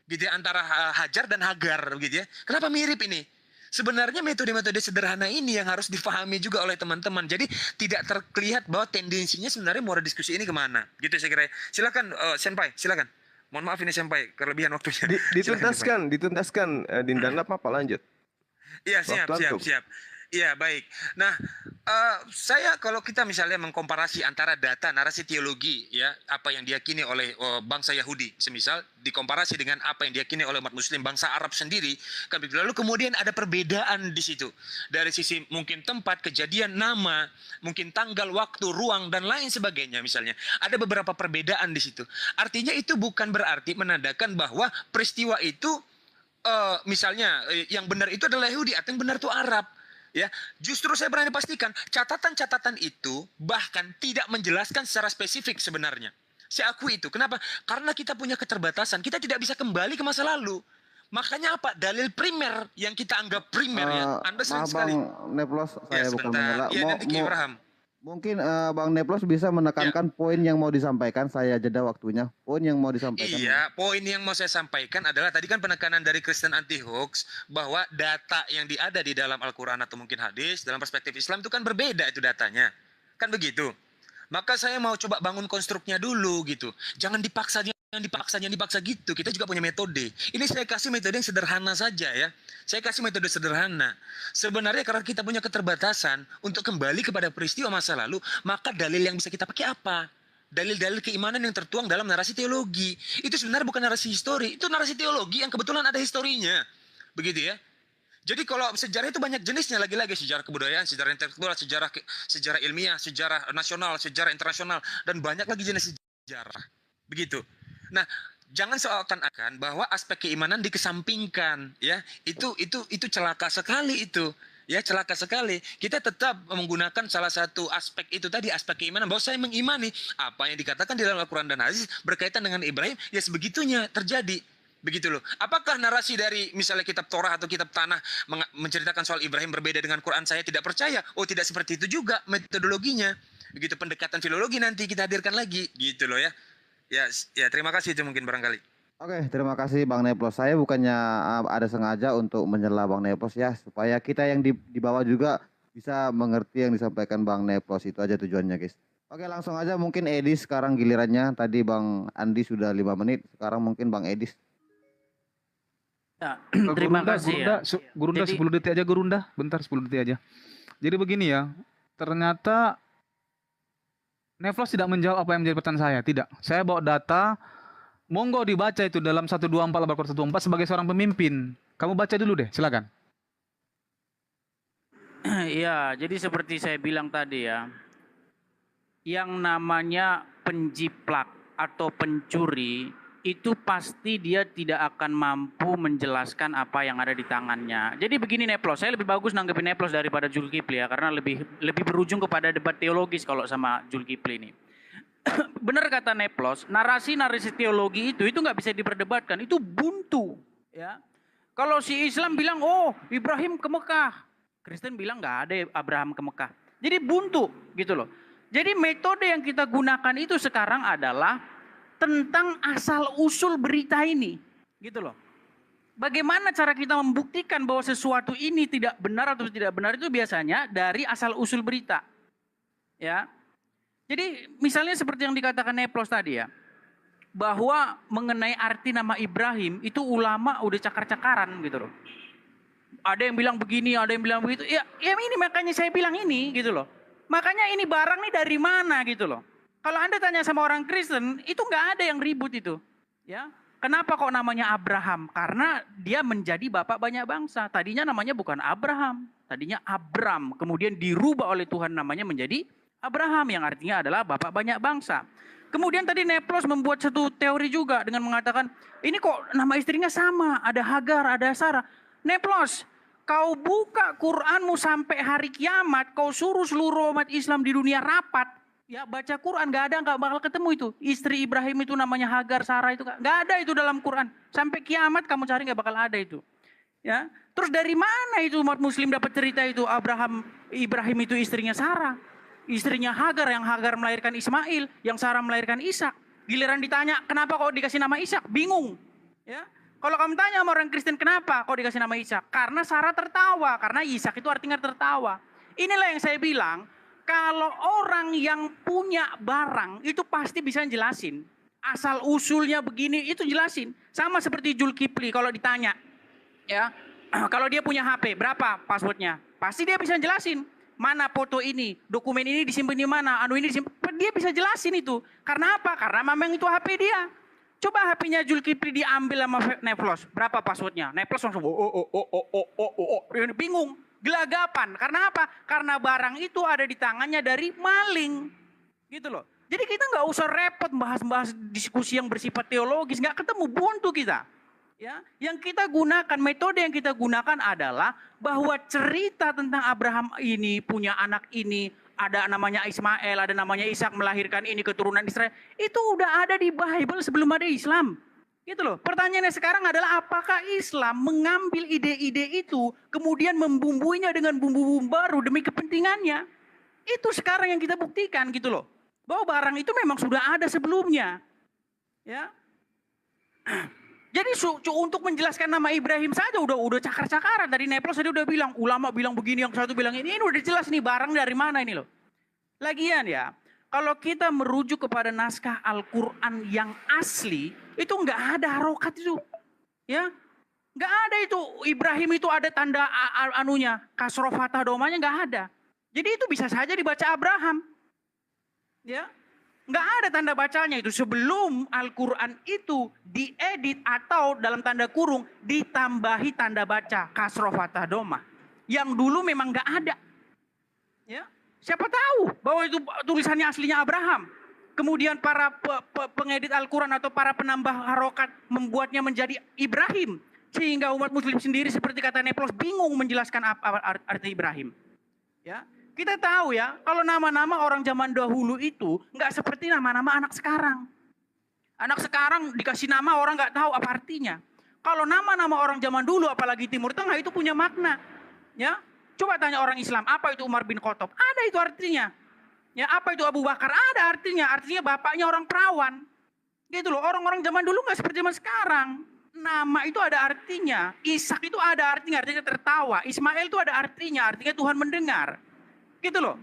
Gitu ya, antara Hajar dan Hagar gitu ya. Kenapa mirip ini? Sebenarnya metode-metode sederhana ini yang harus difahami juga oleh teman-teman. Jadi tidak terlihat bahwa tendensinya sebenarnya muara diskusi ini kemana. Gitu saya kira. Silakan Senpai, silakan. Mohon maaf ini Senpai, kelebihan waktunya. Dituntaskan Dindan apa lanjut? Iya, siap. Ya, baik. Nah, saya kalau kita misalnya mengkomparasi antara data narasi teologi, ya, apa yang diyakini oleh bangsa Yahudi, semisal dikomparasi dengan apa yang diyakini oleh umat Muslim bangsa Arab sendiri, kan begitu. Lalu kemudian ada perbedaan di situ dari sisi mungkin tempat, kejadian, nama, mungkin tanggal, waktu, ruang dan lain sebagainya. Misalnya ada beberapa perbedaan di situ. Artinya itu bukan berarti menandakan bahwa peristiwa itu misalnya yang benar itu adalah Yahudi atau yang benar itu Arab. Ya, justru saya berani pastikan catatan-catatan itu bahkan tidak menjelaskan secara spesifik sebenarnya. Saya akui itu. Kenapa? Karena kita punya keterbatasan. Kita tidak bisa kembali ke masa lalu. Makanya apa? Dalil primer yang kita anggap primer ya. Anda sering Maaf sekali. Bang Neplos, Ya, saya bukan sebentar. mengelak. Ya, nanti Ki Abraham. Mungkin Bang Neplos bisa menekankan poin yang mau disampaikan. Saya jeda waktunya. Poin yang mau disampaikan. Iya, poin yang mau saya sampaikan adalah tadi kan penekanan dari Kristen anti-hoax bahwa data yang ada di dalam Al-Quran atau mungkin hadis dalam perspektif Islam itu kan berbeda itu datanya. Kan begitu. Maka saya mau coba bangun konstruknya dulu gitu. Jangan dipaksa gitu. Kita juga punya metode. Ini saya kasih metode yang sederhana saja ya. Saya kasih metode sederhana. Sebenarnya karena kita punya keterbatasan untuk kembali kepada peristiwa masa lalu, maka dalil yang bisa kita pakai apa? Dalil-dalil keimanan yang tertuang dalam narasi teologi. Itu sebenarnya bukan narasi histori, itu narasi teologi yang kebetulan ada historinya. Begitu ya. Jadi kalau sejarah itu banyak jenisnya, lagi-lagi sejarah kebudayaan, sejarah intelektual, sejarah ilmiah, sejarah nasional, sejarah internasional, dan banyak lagi jenis sejarah. Begitu. Nah, jangan seakan-akan bahwa aspek keimanan dikesampingkan, ya. Itu celaka sekali itu. Ya, celaka sekali. Kita tetap menggunakan salah satu aspek itu tadi, aspek keimanan, bahwa saya mengimani apa yang dikatakan di dalam Al-Quran dan hadis berkaitan dengan Ibrahim, ya sebegitunya terjadi. Begitu loh. Apakah narasi dari misalnya kitab Torah atau kitab Tanah menceritakan soal Ibrahim berbeda dengan Quran, saya tidak percaya? Oh, tidak seperti itu juga metodologinya. Begitu pendekatan filologi nanti kita hadirkan lagi, gitu loh ya. Ya, terima kasih itu mungkin barangkali. Oke, terima kasih Bang Neplos. Saya bukannya ada sengaja untuk menyela Bang Neplos ya, supaya kita yang di bawah juga bisa mengerti yang disampaikan Bang Neplos. Itu aja tujuannya, guys. Oke, langsung aja mungkin Edis sekarang gilirannya. Tadi Bang Andi sudah 5 menit, sekarang mungkin Bang Edis. Ya, terima kasih ya. Gurunda Jadi- 10 detik aja Gurunda. Bentar 10 detik aja. Jadi begini ya. Ternyata Neplos tidak menjawab apa yang menjadi pertanyaan saya. Tidak. Saya bawa data. Monggo dibaca itu dalam 124 Al-Baqarah 124 sebagai seorang pemimpin. Kamu baca dulu deh, silakan. Ya, jadi seperti saya bilang tadi ya, yang namanya penjiplak atau pencuri itu pasti dia tidak akan mampu menjelaskan apa yang ada di tangannya. Jadi begini Neplos, saya lebih bagus nanggepin Neplos daripada Zulkifli ya, karena lebih berujung kepada debat teologis kalau sama Zulkifli ini. Benar kata Neplos, narasi teologi itu nggak bisa diperdebatkan, itu buntu ya. Kalau si Islam bilang, oh Ibrahim ke Mekah, Kristen bilang nggak ada Abraham ke Mekah. Jadi buntu gitu loh. Jadi metode yang kita gunakan itu sekarang adalah tentang asal usul berita ini, gitu loh. Bagaimana cara kita membuktikan bahwa sesuatu ini tidak benar atau tidak benar itu biasanya dari asal usul berita, ya. Jadi misalnya seperti yang dikatakan Neplos tadi ya, bahwa mengenai arti nama Ibrahim itu ulama udah cakar-cakaran gitu loh. Ada yang bilang begini, ada yang bilang begitu. Ya ini makanya saya bilang ini gitu loh. Makanya ini barang nih dari mana gitu loh. Kalau Anda tanya sama orang Kristen, itu nggak ada yang ribut itu. Ya, kenapa kok namanya Abraham? Karena dia menjadi bapak banyak bangsa. Tadinya namanya bukan Abraham, tadinya Abram. Kemudian dirubah oleh Tuhan namanya menjadi Abraham yang artinya adalah bapak banyak bangsa. Kemudian tadi Neplos membuat satu teori juga dengan mengatakan, ini kok nama istrinya sama, ada Hagar, ada Sarah. Neplos, kau buka Quranmu sampai hari kiamat, kau suruh seluruh umat Islam di dunia rapat, ya baca Quran, nggak bakal ketemu itu. Istri Ibrahim itu namanya Hagar, Sarah itu nggak ada itu dalam Quran. Sampai kiamat kamu cari nggak bakal ada itu. Ya, terus dari mana itu umat Muslim dapat cerita itu Ibrahim itu istrinya Sarah? Istrinya Hagar, yang Hagar melahirkan Ismail, yang Sarah melahirkan Ishak. Giliran ditanya, kenapa kok dikasih nama Ishak? Bingung. Ya, kalau kamu tanya sama orang Kristen, kenapa kok dikasih nama Ishak? Karena Sarah tertawa, karena Ishak itu artinya tertawa. Inilah yang saya bilang, kalau orang yang punya barang, itu pasti bisa jelasin. Asal usulnya begini, itu jelasin. Sama seperti Zulkifli kalau ditanya. Ya, kalau dia punya HP, berapa passwordnya? pasti dia bisa jelasin. Mana foto ini, dokumen ini disimpan di mana, anu ini disimpan. Dia bisa jelasin itu. Karena apa? Karena memang itu HP dia. Coba HP-nya Zulkifli diambil sama Neplos. Berapa passwordnya? Neplos langsung bingung. Gelagapan. Karena apa? Karena barang itu ada di tangannya dari maling. Gitu loh. Jadi kita nggak usah repot bahas-bahas diskusi yang bersifat teologis. Nggak ketemu, buntu kita. Ya, yang kita gunakan, metode yang kita gunakan adalah bahwa cerita tentang Abraham ini punya anak ini, ada namanya Ismail, ada namanya Ishak melahirkan ini keturunan Israel. Itu udah ada di Bible sebelum ada Islam. Gitu loh. Pertanyaannya sekarang adalah apakah Islam mengambil ide-ide itu kemudian membumbuinya dengan bumbu-bumbu baru demi kepentingannya? Itu sekarang yang kita buktikan gitu loh. Bahwa barang itu memang sudah ada sebelumnya. Ya. Jadi untuk menjelaskan nama Ibrahim saja udah cakar-cakaran. Tadi Neplos tadi udah bilang, ulama bilang begini, yang satu bilang ini udah jelas nih barang dari mana ini loh. Lagian ya, kalau kita merujuk kepada naskah Al-Quran yang asli, itu nggak ada harokat itu. Ya, nggak ada itu. Ibrahim itu ada tanda anunya, kasroh fathah domanya nggak ada. Jadi itu bisa saja dibaca Abraham. Ya. Nggak ada tanda bacanya itu sebelum Al-Quran itu diedit atau dalam tanda kurung ditambahi tanda baca kasroh fathah domah. Yang dulu memang nggak ada. Ya, siapa tahu bahwa itu tulisannya aslinya Abraham. Kemudian para pengedit Al-Quran atau para penambah harokat membuatnya menjadi Ibrahim. Sehingga umat muslim sendiri seperti kata Neplos bingung menjelaskan apa arti Ibrahim. Ya. Kita tahu ya, kalau nama-nama orang zaman dahulu itu nggak seperti nama-nama anak sekarang. Anak sekarang dikasih nama orang nggak tahu apa artinya. Kalau nama-nama orang zaman dulu, apalagi Timur Tengah itu punya makna. Ya, coba tanya orang Islam, apa itu Umar bin Khattab? Ada itu artinya. Ya, apa itu Abu Bakar? Ada artinya. Artinya bapaknya orang perawan. Gitu loh. Orang-orang zaman dulu nggak seperti zaman sekarang. Nama itu ada artinya. Ishak itu ada artinya tertawa. Ismail itu ada artinya Tuhan mendengar. Gitu loh.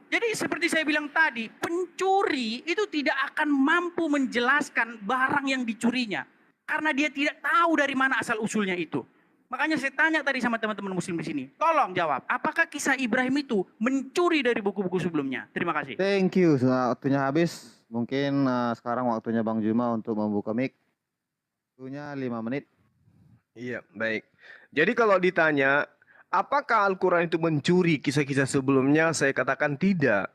Jadi seperti saya bilang tadi, pencuri itu tidak akan mampu menjelaskan barang yang dicurinya. Karena dia tidak tahu dari mana asal usulnya itu. Makanya saya tanya tadi sama teman-teman muslim di sini. Tolong jawab, apakah kisah Ibrahim itu mencuri dari buku-buku sebelumnya? Terima kasih. Thank you. Sudah waktunya habis. Mungkin sekarang waktunya Bang Juma untuk membuka mic. Waktunya 5 menit. Iya, baik. Jadi kalau ditanya, apakah Al-Quran itu mencuri kisah-kisah sebelumnya? Saya katakan tidak.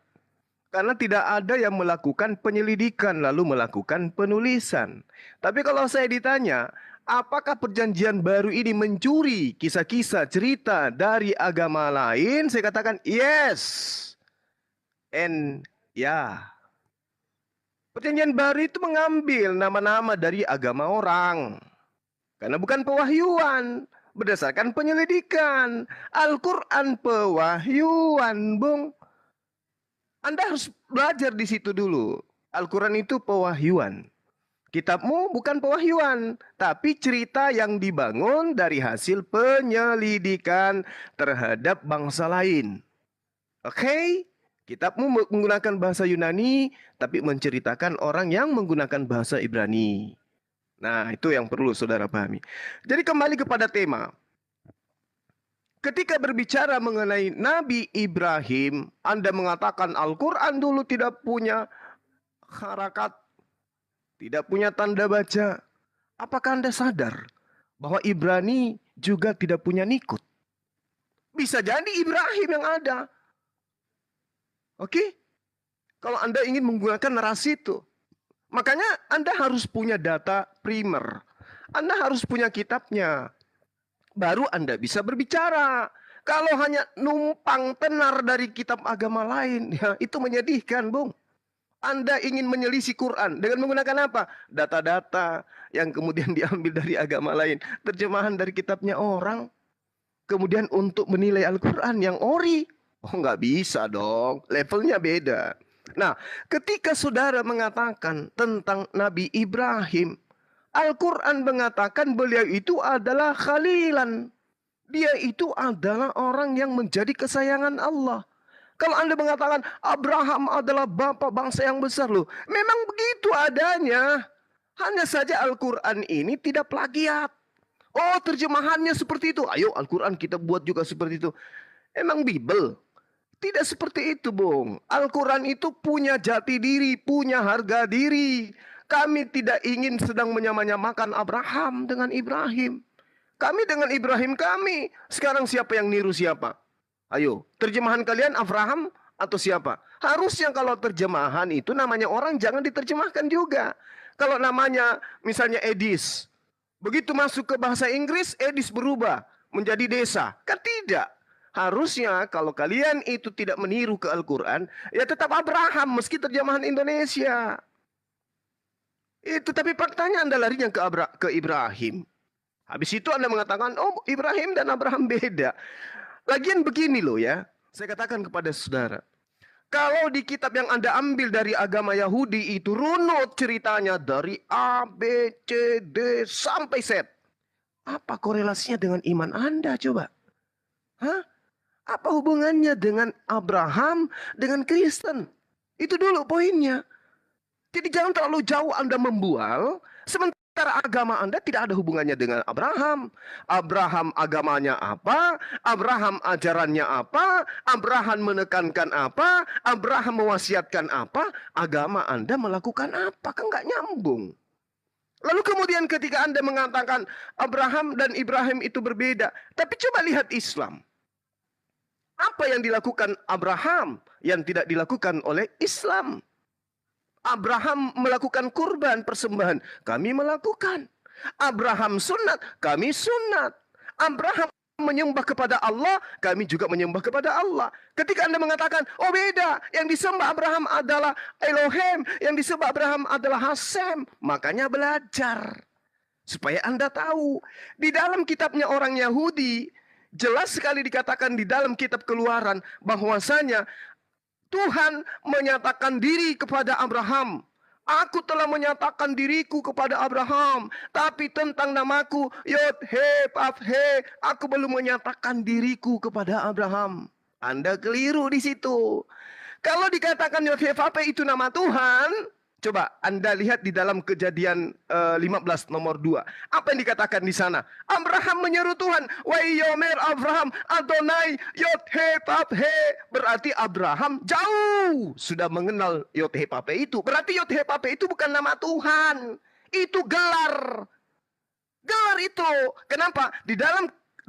Karena tidak ada yang melakukan penyelidikan lalu melakukan penulisan. Tapi kalau saya ditanya, apakah perjanjian baru ini mencuri kisah-kisah cerita dari agama lain? Saya katakan yes. And ya. Perjanjian baru itu mengambil nama-nama dari agama orang. Karena bukan pewahyuan. Berdasarkan penyelidikan. Al-Quran pewahyuan, Bung. Anda harus belajar di situ dulu. Al-Quran itu pewahyuan. Kitabmu bukan pewahyuan, tapi cerita yang dibangun dari hasil penyelidikan terhadap bangsa lain. Oke? Kitabmu menggunakan bahasa Yunani, tapi menceritakan orang yang menggunakan bahasa Ibrani. Nah, itu yang perlu saudara pahami. Jadi kembali kepada tema. Ketika berbicara mengenai Nabi Ibrahim, Anda mengatakan Al-Quran dulu tidak punya harakat, tidak punya tanda baca. Apakah Anda sadar bahwa Ibrani juga tidak punya nikut? Bisa jadi Ibrahim yang ada. Oke? Kalau Anda ingin menggunakan narasi itu, makanya Anda harus punya data primer. Anda harus punya kitabnya. Baru Anda bisa berbicara. Kalau hanya numpang tenar dari kitab agama lain, ya itu menyedihkan, Bung. Anda ingin menyelisih Quran dengan menggunakan apa? Data-data yang kemudian diambil dari agama lain. Terjemahan dari kitabnya orang. Kemudian untuk menilai Al-Quran yang ori. Oh, nggak bisa dong. Levelnya beda. Nah, ketika saudara mengatakan tentang Nabi Ibrahim, Al-Quran mengatakan beliau itu adalah khalilan. Dia itu adalah orang yang menjadi kesayangan Allah. Kalau Anda mengatakan Abraham adalah bapak bangsa yang besar loh. Memang begitu adanya. Hanya saja Al-Quran ini tidak plagiat. Oh, terjemahannya seperti itu. Ayo Al-Quran kita buat juga seperti itu. Emang Bible? Tidak seperti itu, Bung. Al-Quran itu punya jati diri, punya harga diri. Kami tidak ingin sedang menyamakan Abraham dengan Ibrahim. Kami dengan Ibrahim kami. Sekarang siapa yang niru siapa? Ayo, terjemahan kalian Abraham atau siapa? Harusnya kalau terjemahan itu namanya orang jangan diterjemahkan juga. Kalau namanya misalnya Edis. Begitu masuk ke bahasa Inggris, Edis berubah menjadi desa. Kan tidak. Harusnya kalau kalian itu tidak meniru ke Al-Quran, ya tetap Abraham meski terjemahan Indonesia. Itu tapi faktanya Anda larinya ke Ibrahim. Habis itu Anda mengatakan, oh Ibrahim dan Abraham beda. Lagian begini loh ya, saya katakan kepada saudara. Kalau di kitab yang Anda ambil dari agama Yahudi itu runut ceritanya dari A, B, C, D sampai Z. Apa korelasinya dengan iman Anda coba? Hah? Apa hubungannya dengan Abraham, dengan Kristen? Itu dulu poinnya. Jadi jangan terlalu jauh Anda membual, sementara agama Anda tidak ada hubungannya dengan Abraham. Abraham agamanya apa? Abraham ajarannya apa? Abraham menekankan apa? Abraham mewasiatkan apa? Agama Anda melakukan apa? Kan nggak nyambung. Lalu kemudian ketika Anda mengatakan Abraham dan Ibrahim itu berbeda. Tapi coba lihat Islam. Apa yang dilakukan Abraham yang tidak dilakukan oleh Islam? Abraham melakukan kurban persembahan, kami melakukan. Abraham sunat, kami sunat. Abraham menyembah kepada Allah, kami juga menyembah kepada Allah. Ketika Anda mengatakan, oh beda, yang disembah Abraham adalah Elohim, yang disembah Abraham adalah Hasem, makanya belajar. Supaya Anda tahu, di dalam kitabnya orang Yahudi, jelas sekali dikatakan di dalam kitab Keluaran bahwasanya Tuhan menyatakan diri kepada Abraham. Aku telah menyatakan diriku kepada Abraham, tapi tentang namaku Yod He Vav He, aku belum menyatakan diriku kepada Abraham. Anda keliru di situ. Kalau dikatakan Yod He Vav He itu nama Tuhan, coba Anda lihat di dalam Kejadian 15 nomor 2. Apa yang dikatakan di sana? Abraham menyeru Tuhan, wa yomer Abraham Adonai Yod He Vav He. Berarti Abraham jauh sudah mengenal Yod He Vav He itu. Berarti Yod He Vav He itu bukan nama Tuhan. Itu gelar. Gelar itu. Kenapa? Di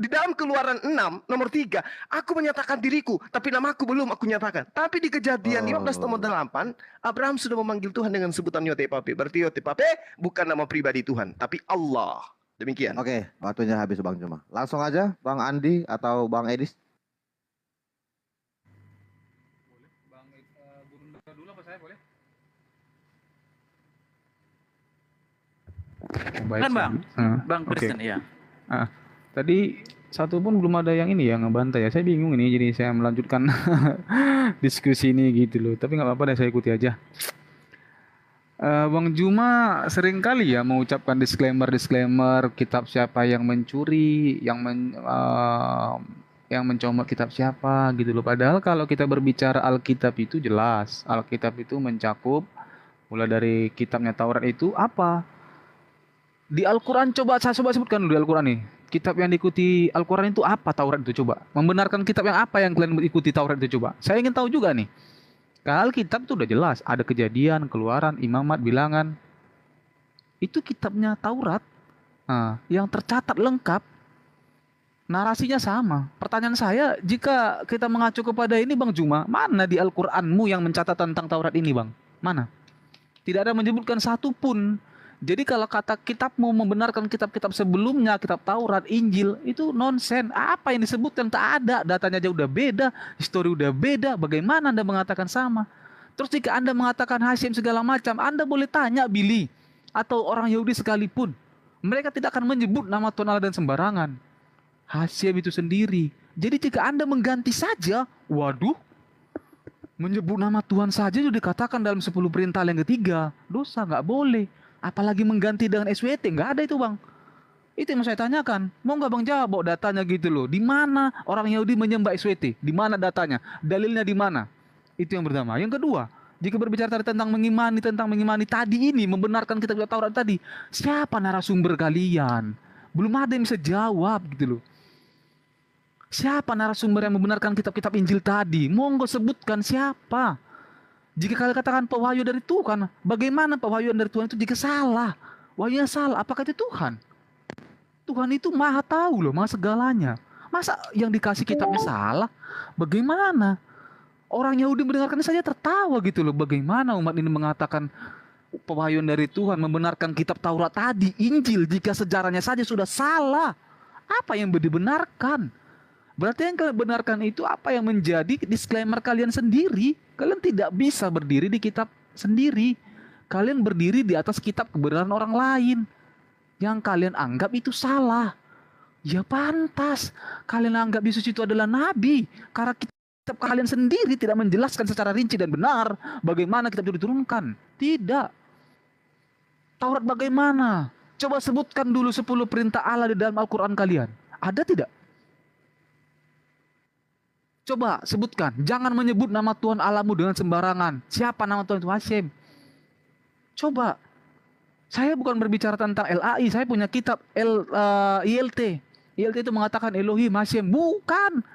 dalam Keluaran 6 nomor 3, aku menyatakan diriku, tapi namaku belum aku nyatakan. Tapi di Kejadian 15 nomor 8, Abraham sudah memanggil Tuhan dengan sebutan Yod He Vav He. Berarti Yod He Vav He bukan nama pribadi Tuhan, tapi Allah. Demikian. Oke, waktunya habis Bang Juma. Langsung aja Bang Andi atau Bang Edis. Bang Gurunda dulu apa saya boleh? Baik, Kan Bang? Bang oke. Kristen, ya. Tadi satu pun belum ada yang ini ya ngebantai ya. Saya bingung ini, jadi saya melanjutkan diskusi ini gitu loh. Tapi nggak apa-apa deh, saya ikuti aja. Bang Juma sering kali ya mengucapkan disclaimer kitab siapa yang mencuri, yang mencomot kitab siapa gitu loh. Padahal kalau kita berbicara Alkitab itu jelas. Alkitab itu mencakup mulai dari kitabnya Taurat itu apa? Di Al-Quran coba sebutkan dulu di Al-Quran nih. Kitab yang diikuti Al-Quran itu apa? Taurat itu coba. Membenarkan kitab yang apa yang kalian ikuti Taurat itu coba. Saya ingin tahu juga nih. Kalau Alkitab itu udah jelas. Ada Kejadian, Keluaran, Imamat, Bilangan. Itu kitabnya Taurat. Nah, yang tercatat lengkap. Narasinya sama. Pertanyaan saya, jika kita mengacu kepada ini Bang Juma, mana di Al-Quranmu yang mencatat tentang Taurat ini Bang? Mana? Tidak ada menyebutkan satu pun. Jadi kalau kata kitabmu membenarkan kitab-kitab sebelumnya, kitab Taurat, Injil, itu nonsen. Apa yang disebutkan tak ada, datanya aja udah beda, histori udah beda, bagaimana Anda mengatakan sama? Terus jika Anda mengatakan Hasyim segala macam, Anda boleh tanya Billy atau orang Yahudi sekalipun. Mereka tidak akan menyebut nama Tuhan Allah dan sembarangan. Hasyim itu sendiri. Jadi jika Anda mengganti saja, waduh, menyebut nama Tuhan saja sudah dikatakan dalam 10 perintah yang ketiga. Dosa, nggak boleh. Apalagi mengganti dengan SWT, nggak ada itu Bang. Itu yang mau saya tanyakan. Mau nggak Bang jawab datanya gitu loh. Di mana orang Yahudi menyembah SWT? Di mana datanya? Dalilnya di mana? Itu yang pertama. Yang kedua, jika berbicara tentang mengimani tadi ini, membenarkan kitab Taurat tadi, siapa narasumber kalian? Belum ada yang bisa jawab gitu loh. Siapa narasumber yang membenarkan kitab-kitab Injil tadi? Monggo sebutkan siapa. Jika kalian katakan pewahyu dari Tuhan, bagaimana pewahyuan dari Tuhan itu jika salah? Wahyunya salah, apakah itu Tuhan? Tuhan itu maha tahu loh, maha segalanya. Masa yang dikasih kitabnya salah? Bagaimana? Orang Yahudi mendengarkan saja tertawa gitu loh. Bagaimana umat ini mengatakan pewahyuan dari Tuhan, membenarkan kitab Taurat tadi, Injil, jika sejarahnya saja sudah salah? Apa yang dibenarkan? Berarti yang kalian benarkan itu apa yang menjadi disclaimer kalian sendiri. Kalian tidak bisa berdiri di kitab sendiri. Kalian berdiri di atas kitab kebenaran orang lain yang kalian anggap itu salah. Ya pantas kalian anggap Yesus itu adalah nabi, karena kitab kalian sendiri tidak menjelaskan secara rinci dan benar bagaimana kitab itu diturunkan. Tidak. Taurat bagaimana? Coba sebutkan dulu 10 perintah Allah di dalam Al-Quran kalian. Ada tidak? Coba sebutkan. Jangan menyebut nama Tuhan Allahmu dengan sembarangan. Siapa nama Tuhan itu? Hashem. Coba. Saya bukan berbicara tentang LAI. Saya punya kitab ILT. ILT itu mengatakan Elohim, Hashem. Bukan.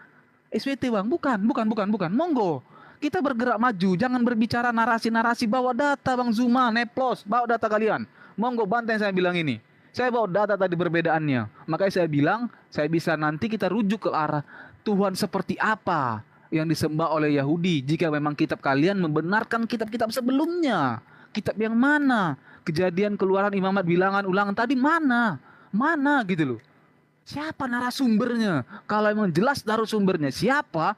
SWT bang. Bukan. Monggo. Kita bergerak maju. Jangan berbicara narasi-narasi. Bawa data bang Zuma, Neplos. Bawa data kalian. Monggo banteng saya bilang ini. Saya bawa data tadi perbedaannya. Makanya saya bilang, saya bisa nanti kita rujuk ke arah Tuhan seperti apa yang disembah oleh Yahudi. Jika memang kitab kalian membenarkan kitab-kitab sebelumnya. Kitab yang mana? Kejadian, Keluaran, Imamat, Bilangan, Ulangan tadi mana? Mana gitu loh. Siapa narasumbernya? Kalau memang jelas narasumbernya siapa,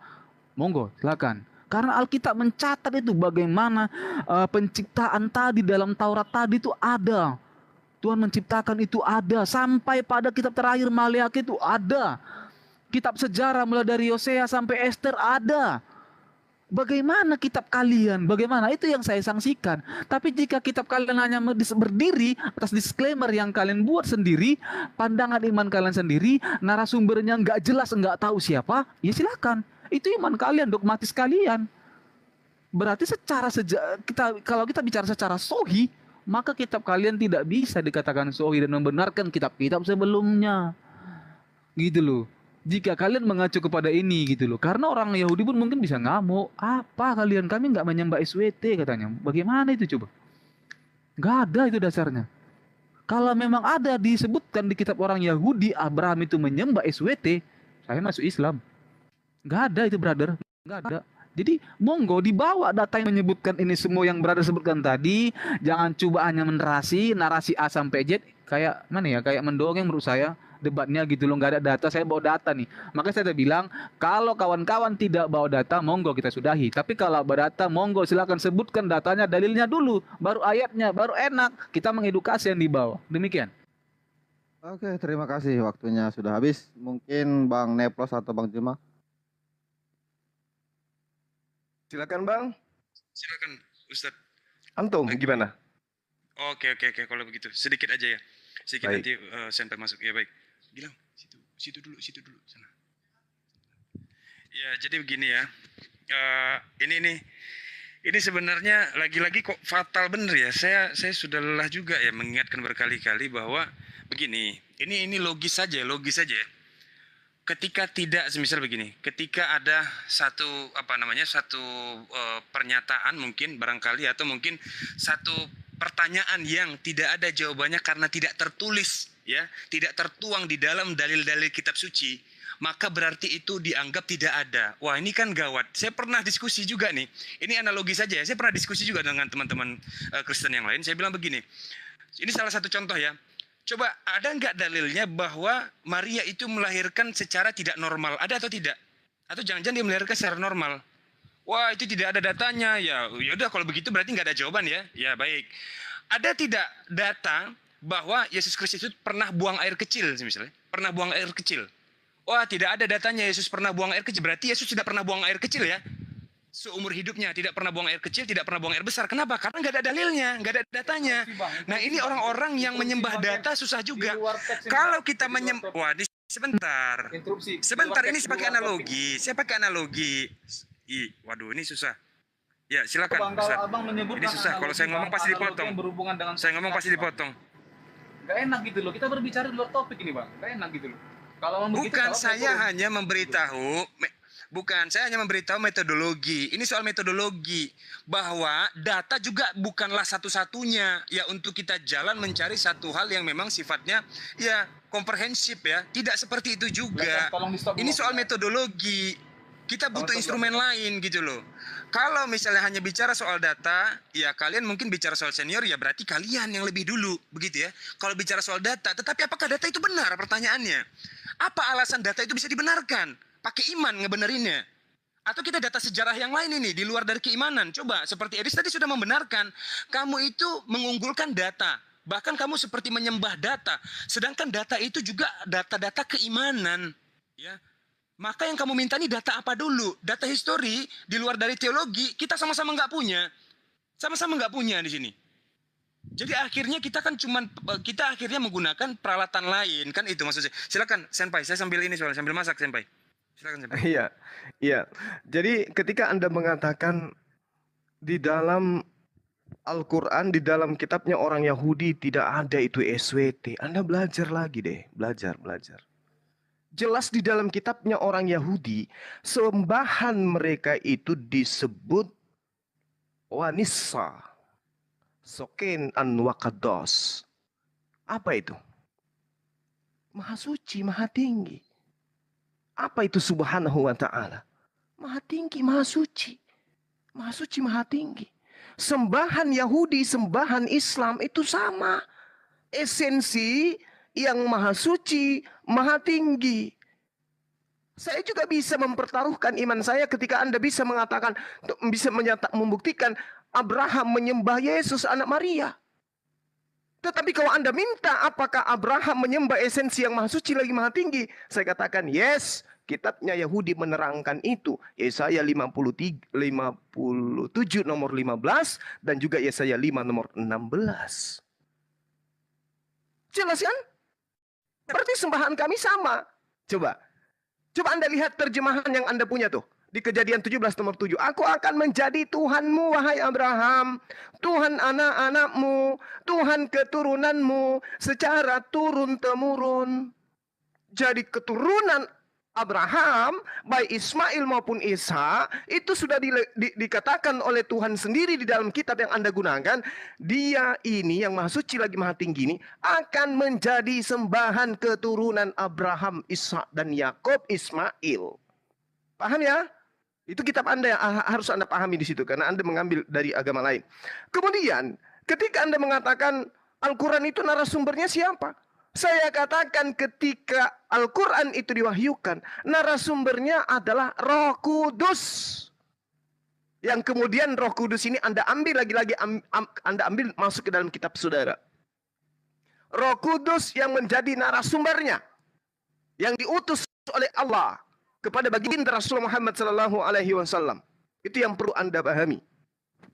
monggo silakan. Karena Alkitab mencatat itu bagaimana penciptaan tadi dalam Taurat tadi itu ada. Tuhan menciptakan itu ada. Sampai pada kitab terakhir Maleakhi itu ada. Kitab sejarah mulai dari Hosea sampai Ester ada. Bagaimana kitab kalian? Bagaimana? Itu yang saya sangsikan. Tapi jika kitab kalian hanya berdiri atas disclaimer yang kalian buat sendiri, pandangan iman kalian sendiri, narasumbernya nggak jelas, nggak tahu siapa, ya silakan. Itu iman kalian, dogmatis kalian. Berarti kalau kita bicara secara sohi, maka kitab kalian tidak bisa dikatakan sohi dan membenarkan kitab-kitab sebelumnya. Gitu loh. Jika kalian mengacu kepada ini gitu loh. Karena orang Yahudi pun mungkin bisa ngamuk. Apa kalian? Kami nggak menyembah SWT katanya. Bagaimana itu coba? Nggak ada itu dasarnya. Kalau memang ada disebutkan di kitab orang Yahudi, Abraham itu menyembah SWT, saya masuk Islam. Nggak ada itu brother. Nggak ada. Jadi monggo dibawa data yang menyebutkan ini semua yang brother sebutkan tadi. Jangan coba hanya narasi A sampai Z. Kayak mana ya? Kayak mendongeng menurut saya. Debatnya gitu loh, nggak ada data. Saya bawa data nih, makanya saya bilang kalau kawan-kawan tidak bawa data monggo kita sudahi, tapi kalau bawa data monggo silakan sebutkan datanya, dalilnya dulu, baru ayatnya, baru enak kita mengedukasi yang dibawa. Demikian. Oke, terima kasih, waktunya sudah habis. Mungkin Bang Neplos atau Bang Juma. Silakan bang. Silakan Ustadz. Antum gimana? Oke. Kalau begitu sedikit aja ya. Sedikit Baik. nanti sampai masuk. Ya baik. Bilang situ dulu sana. Ya jadi begini ya. Ini sebenarnya lagi-lagi kok fatal bener ya. Saya sudah lelah juga ya mengingatkan berkali-kali bahwa begini. Ini logis saja. Ketika tidak, semisal begini, ketika ada satu pernyataan mungkin barangkali atau mungkin satu pertanyaan yang tidak ada jawabannya karena tidak tertulis ya, tidak tertuang di dalam dalil-dalil kitab suci, maka berarti itu dianggap tidak ada. Wah, ini kan gawat. Saya pernah diskusi juga nih. Ini analogi saja ya. Saya pernah diskusi juga dengan teman-teman Kristen yang lain. Saya bilang begini. Ini salah satu contoh ya. Coba ada nggak dalilnya bahwa Maria itu melahirkan secara tidak normal? Ada atau tidak? Atau jangan-jangan dia melahirkan secara normal? Wah, itu tidak ada datanya. Ya udah kalau begitu berarti nggak ada jawaban ya. Ya baik. Ada tidak data bahwa Yesus Kristus itu pernah buang air kecil misalnya? Pernah buang air kecil. Wah, tidak ada datanya Yesus pernah buang air kecil. Berarti Yesus tidak pernah buang air kecil ya. Seumur hidupnya tidak pernah buang air kecil, tidak pernah buang air besar. Kenapa? Karena nggak ada dalilnya, nggak ada datanya. Nah, ini orang-orang yang menyembah data susah juga. Kalau kita menyembah, wah, sebentar. Sebentar, ini saya pakai analogi. Waduh, ini susah. Ya, silakan. Ini susah. Kalau saya ngomong pasti dipotong. Saya ngomong pasti dipotong. Gak enak gitu loh. Kita berbicara di luar topik ini bang. Gak enak gitu loh. Kalau memang begitu, Bukan, kalau saya turun. hanya memberitahu, saya hanya memberitahu metodologi. Ini soal metodologi, bahwa data juga bukanlah satu-satunya ya untuk kita jalan mencari satu hal yang memang sifatnya ya komprehensif ya. Tidak seperti itu juga. Tolong di-stop Ini dulu. soal metodologi. Kita butuh instrumen lain gitu loh. Kalau misalnya hanya bicara soal data, ya kalian mungkin bicara soal senior, ya berarti kalian yang lebih dulu, begitu ya. Kalau bicara soal data, tetapi apakah data itu benar pertanyaannya? Apa alasan data itu bisa dibenarkan? Pakai iman ngebenerinnya. Atau kita data sejarah yang lain ini, di luar dari keimanan. Coba, seperti Edis tadi sudah membenarkan, kamu itu mengunggulkan data. Bahkan kamu seperti menyembah data. Sedangkan data itu juga data-data keimanan. Ya. Maka yang kamu minta ini data apa dulu? Data histori di luar dari teologi kita sama-sama nggak punya, sama-sama nggak punya di sini. Jadi akhirnya kita akhirnya menggunakan peralatan lain kan itu maksudnya. Silakan Senpai, saya sambil ini soalnya sambil masak Senpai. Silakan Senpai. Iya, iya. Jadi ketika Anda mengatakan di dalam Al-Quran, di dalam kitabnya orang Yahudi tidak ada itu SWT, Anda belajar lagi deh, belajar. Jelas di dalam kitabnya orang Yahudi, sembahan mereka itu disebut Wanissa, Soken an Wakados. Apa itu? Maha suci, maha tinggi. Apa itu subhanahu wa ta'ala? Maha tinggi, maha suci. Maha suci, maha tinggi. Sembahan Yahudi, sembahan Islam itu sama. Esensi yang maha suci, maha tinggi. Saya juga bisa mempertaruhkan iman saya ketika Anda bisa mengatakan, bisa membuktikan Abraham menyembah Yesus anak Maria. Tetapi kalau Anda minta apakah Abraham menyembah esensi yang maha suci lagi maha tinggi, saya katakan yes, kitabnya Yahudi menerangkan itu. Yesaya 57 nomor 15 dan juga Yesaya 5 nomor 16. Jelas kan? Berarti sembahan kami sama. Coba Anda lihat terjemahan yang Anda punya tuh. Di Kejadian 17 nomor 7. Aku akan menjadi Tuhanmu, wahai Abraham. Tuhan anak-anakmu. Tuhan keturunanmu. Secara turun-temurun. Jadi keturunan Abraham, baik Ismail maupun Isa, itu sudah dikatakan oleh Tuhan sendiri di dalam kitab yang Anda gunakan. Dia ini yang maha suci lagi maha tinggi ini akan menjadi sembahan keturunan Abraham, Ishak dan Yakob, Ismail. Paham ya? Itu kitab Anda yang harus Anda pahami di situ karena Anda mengambil dari agama lain. Kemudian, ketika Anda mengatakan Al-Quran itu narasumbernya siapa? Saya katakan ketika Al-Quran itu diwahyukan, narasumbernya adalah Roh Kudus. Yang kemudian Roh Kudus ini Anda ambil lagi-lagi, Anda ambil masuk ke dalam kitab saudara. Roh Kudus yang menjadi narasumbernya, yang diutus oleh Allah kepada baginda Rasulullah Muhammad SAW. Itu yang perlu Anda pahami.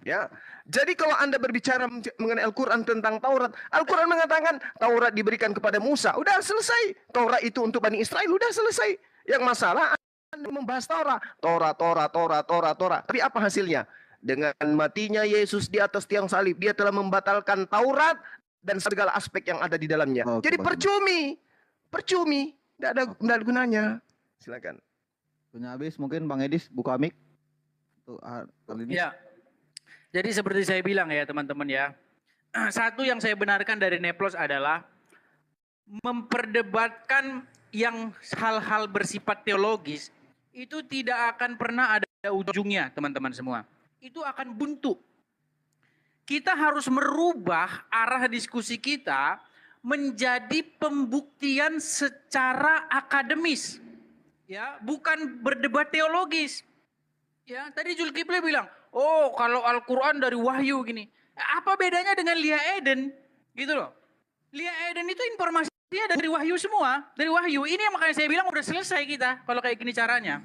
Ya, jadi kalau Anda berbicara mengenai Al-Quran tentang Taurat, Al-Quran mengatakan Taurat diberikan kepada Musa, udah selesai. Taurat itu untuk Bani Israel, udah selesai. Yang masalah Anda membahas Taurat. Tapi apa hasilnya? Dengan matinya Yesus di atas tiang salib, dia telah membatalkan Taurat dan segala aspek yang ada di dalamnya. Oke, Jadi percumi, tidak ada gunanya. Silakan. Punya habis mungkin Bang Edis buka mic. Untuk kali ini. Ya. Jadi seperti saya bilang ya teman-teman ya. Satu yang saya benarkan dari Neplos adalah memperdebatkan yang hal-hal bersifat teologis itu tidak akan pernah ada ujungnya teman-teman semua. Itu akan buntu. Kita harus merubah arah diskusi kita menjadi pembuktian secara akademis. Ya, bukan berdebat teologis. Ya, tadi Zulkifli bilang, oh kalau Al-Quran dari wahyu gini. Apa bedanya dengan Lia Eden? Gitu loh. Lia Eden itu informasinya dari wahyu semua. Dari wahyu. Ini yang makanya saya bilang udah selesai kita kalau kayak gini caranya.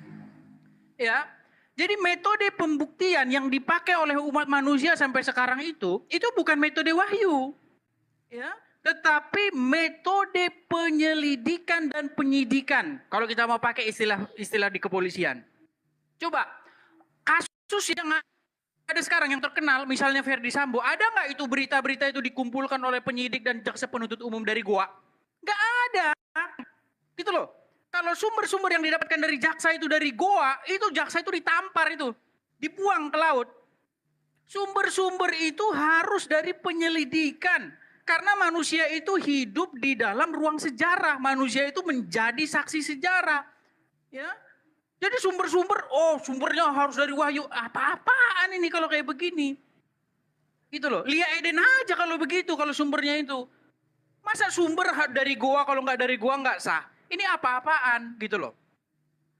Ya. Jadi metode pembuktian yang dipakai oleh umat manusia sampai sekarang itu bukan metode wahyu. Ya. Tetapi metode penyelidikan dan penyidikan. Kalau kita mau pakai istilah di kepolisian. Coba, kasus yang ada sekarang yang terkenal, misalnya Verdi Sambo, ada nggak itu berita-berita itu dikumpulkan oleh penyidik dan jaksa penuntut umum dari gua? Nggak ada. Gitu loh. Kalau sumber-sumber yang didapatkan dari jaksa itu dari goa, itu jaksa itu ditampar itu, dibuang ke laut. Sumber-sumber itu harus dari penyelidikan. Karena manusia itu hidup di dalam ruang sejarah. Manusia itu menjadi saksi sejarah. Ya. Jadi sumber-sumber, sumbernya harus dari wahyu. Apa-apaan ini kalau kayak begini? Gitu loh. Lia Eden aja kalau begitu, kalau sumbernya itu. Masa sumber dari goa, kalau nggak dari goa nggak sah? Ini apa-apaan gitu loh.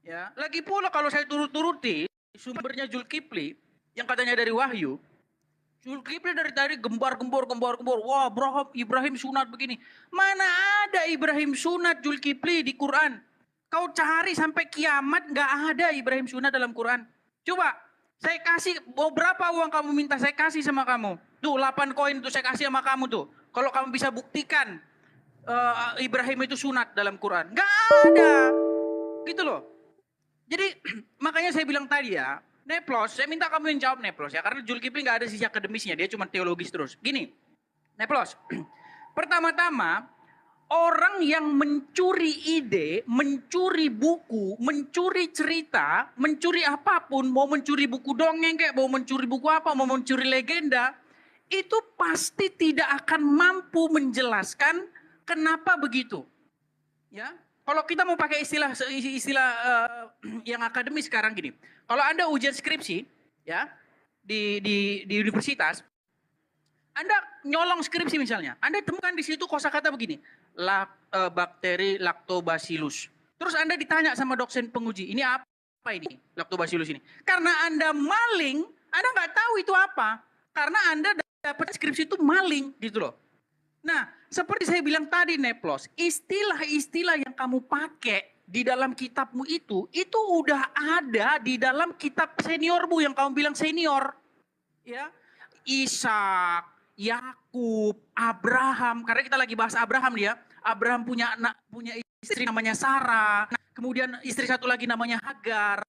Ya. Lagi pula kalau saya turut-turuti, sumbernya Zulkifli, yang katanya dari wahyu, Zulkifli dari tadi gembar-gembor. Wah, Ibrahim sunat begini. Mana ada Ibrahim sunat Zulkifli di Quran? Kau cari sampai kiamat nggak ada Ibrahim sunat dalam Quran. Coba, saya kasih, mau berapa uang kamu minta saya kasih sama kamu? Tuh 8 koin tuh saya kasih sama kamu tuh. Kalau kamu bisa buktikan Ibrahim itu sunat dalam Quran. Nggak ada. Gitu loh. Jadi makanya saya bilang tadi ya, Neplos, saya minta kamu yang jawab Neplos ya, karena Zulkifli nggak ada sisi akademisnya, dia cuma teologis terus. Gini, Neplos, pertama-tama orang yang mencuri ide, mencuri buku, mencuri cerita, mencuri apapun, mau mencuri buku dongeng kayak, mau mencuri buku apa, mau mencuri legenda, itu pasti tidak akan mampu menjelaskan kenapa begitu. Ya. Kalau kita mau pakai istilah yang akademis sekarang gini, kalau Anda ujian skripsi ya di universitas, Anda nyolong skripsi misalnya, Anda temukan di situ kosakata begini, bakteri lactobacillus. Terus Anda ditanya sama dosen penguji, ini apa ini lactobacillus ini? Karena Anda maling, Anda nggak tahu itu apa, karena Anda dapat skripsi itu maling gitu loh. Nah, seperti saya bilang tadi Neplos, istilah-istilah yang kamu pakai di dalam kitabmu itu udah ada di dalam kitab seniormu yang kamu bilang senior. Ya. Ishak, Yakub, Abraham, karena kita lagi bahas Abraham dia. Abraham punya istri namanya Sarah, kemudian istri satu lagi namanya Hagar.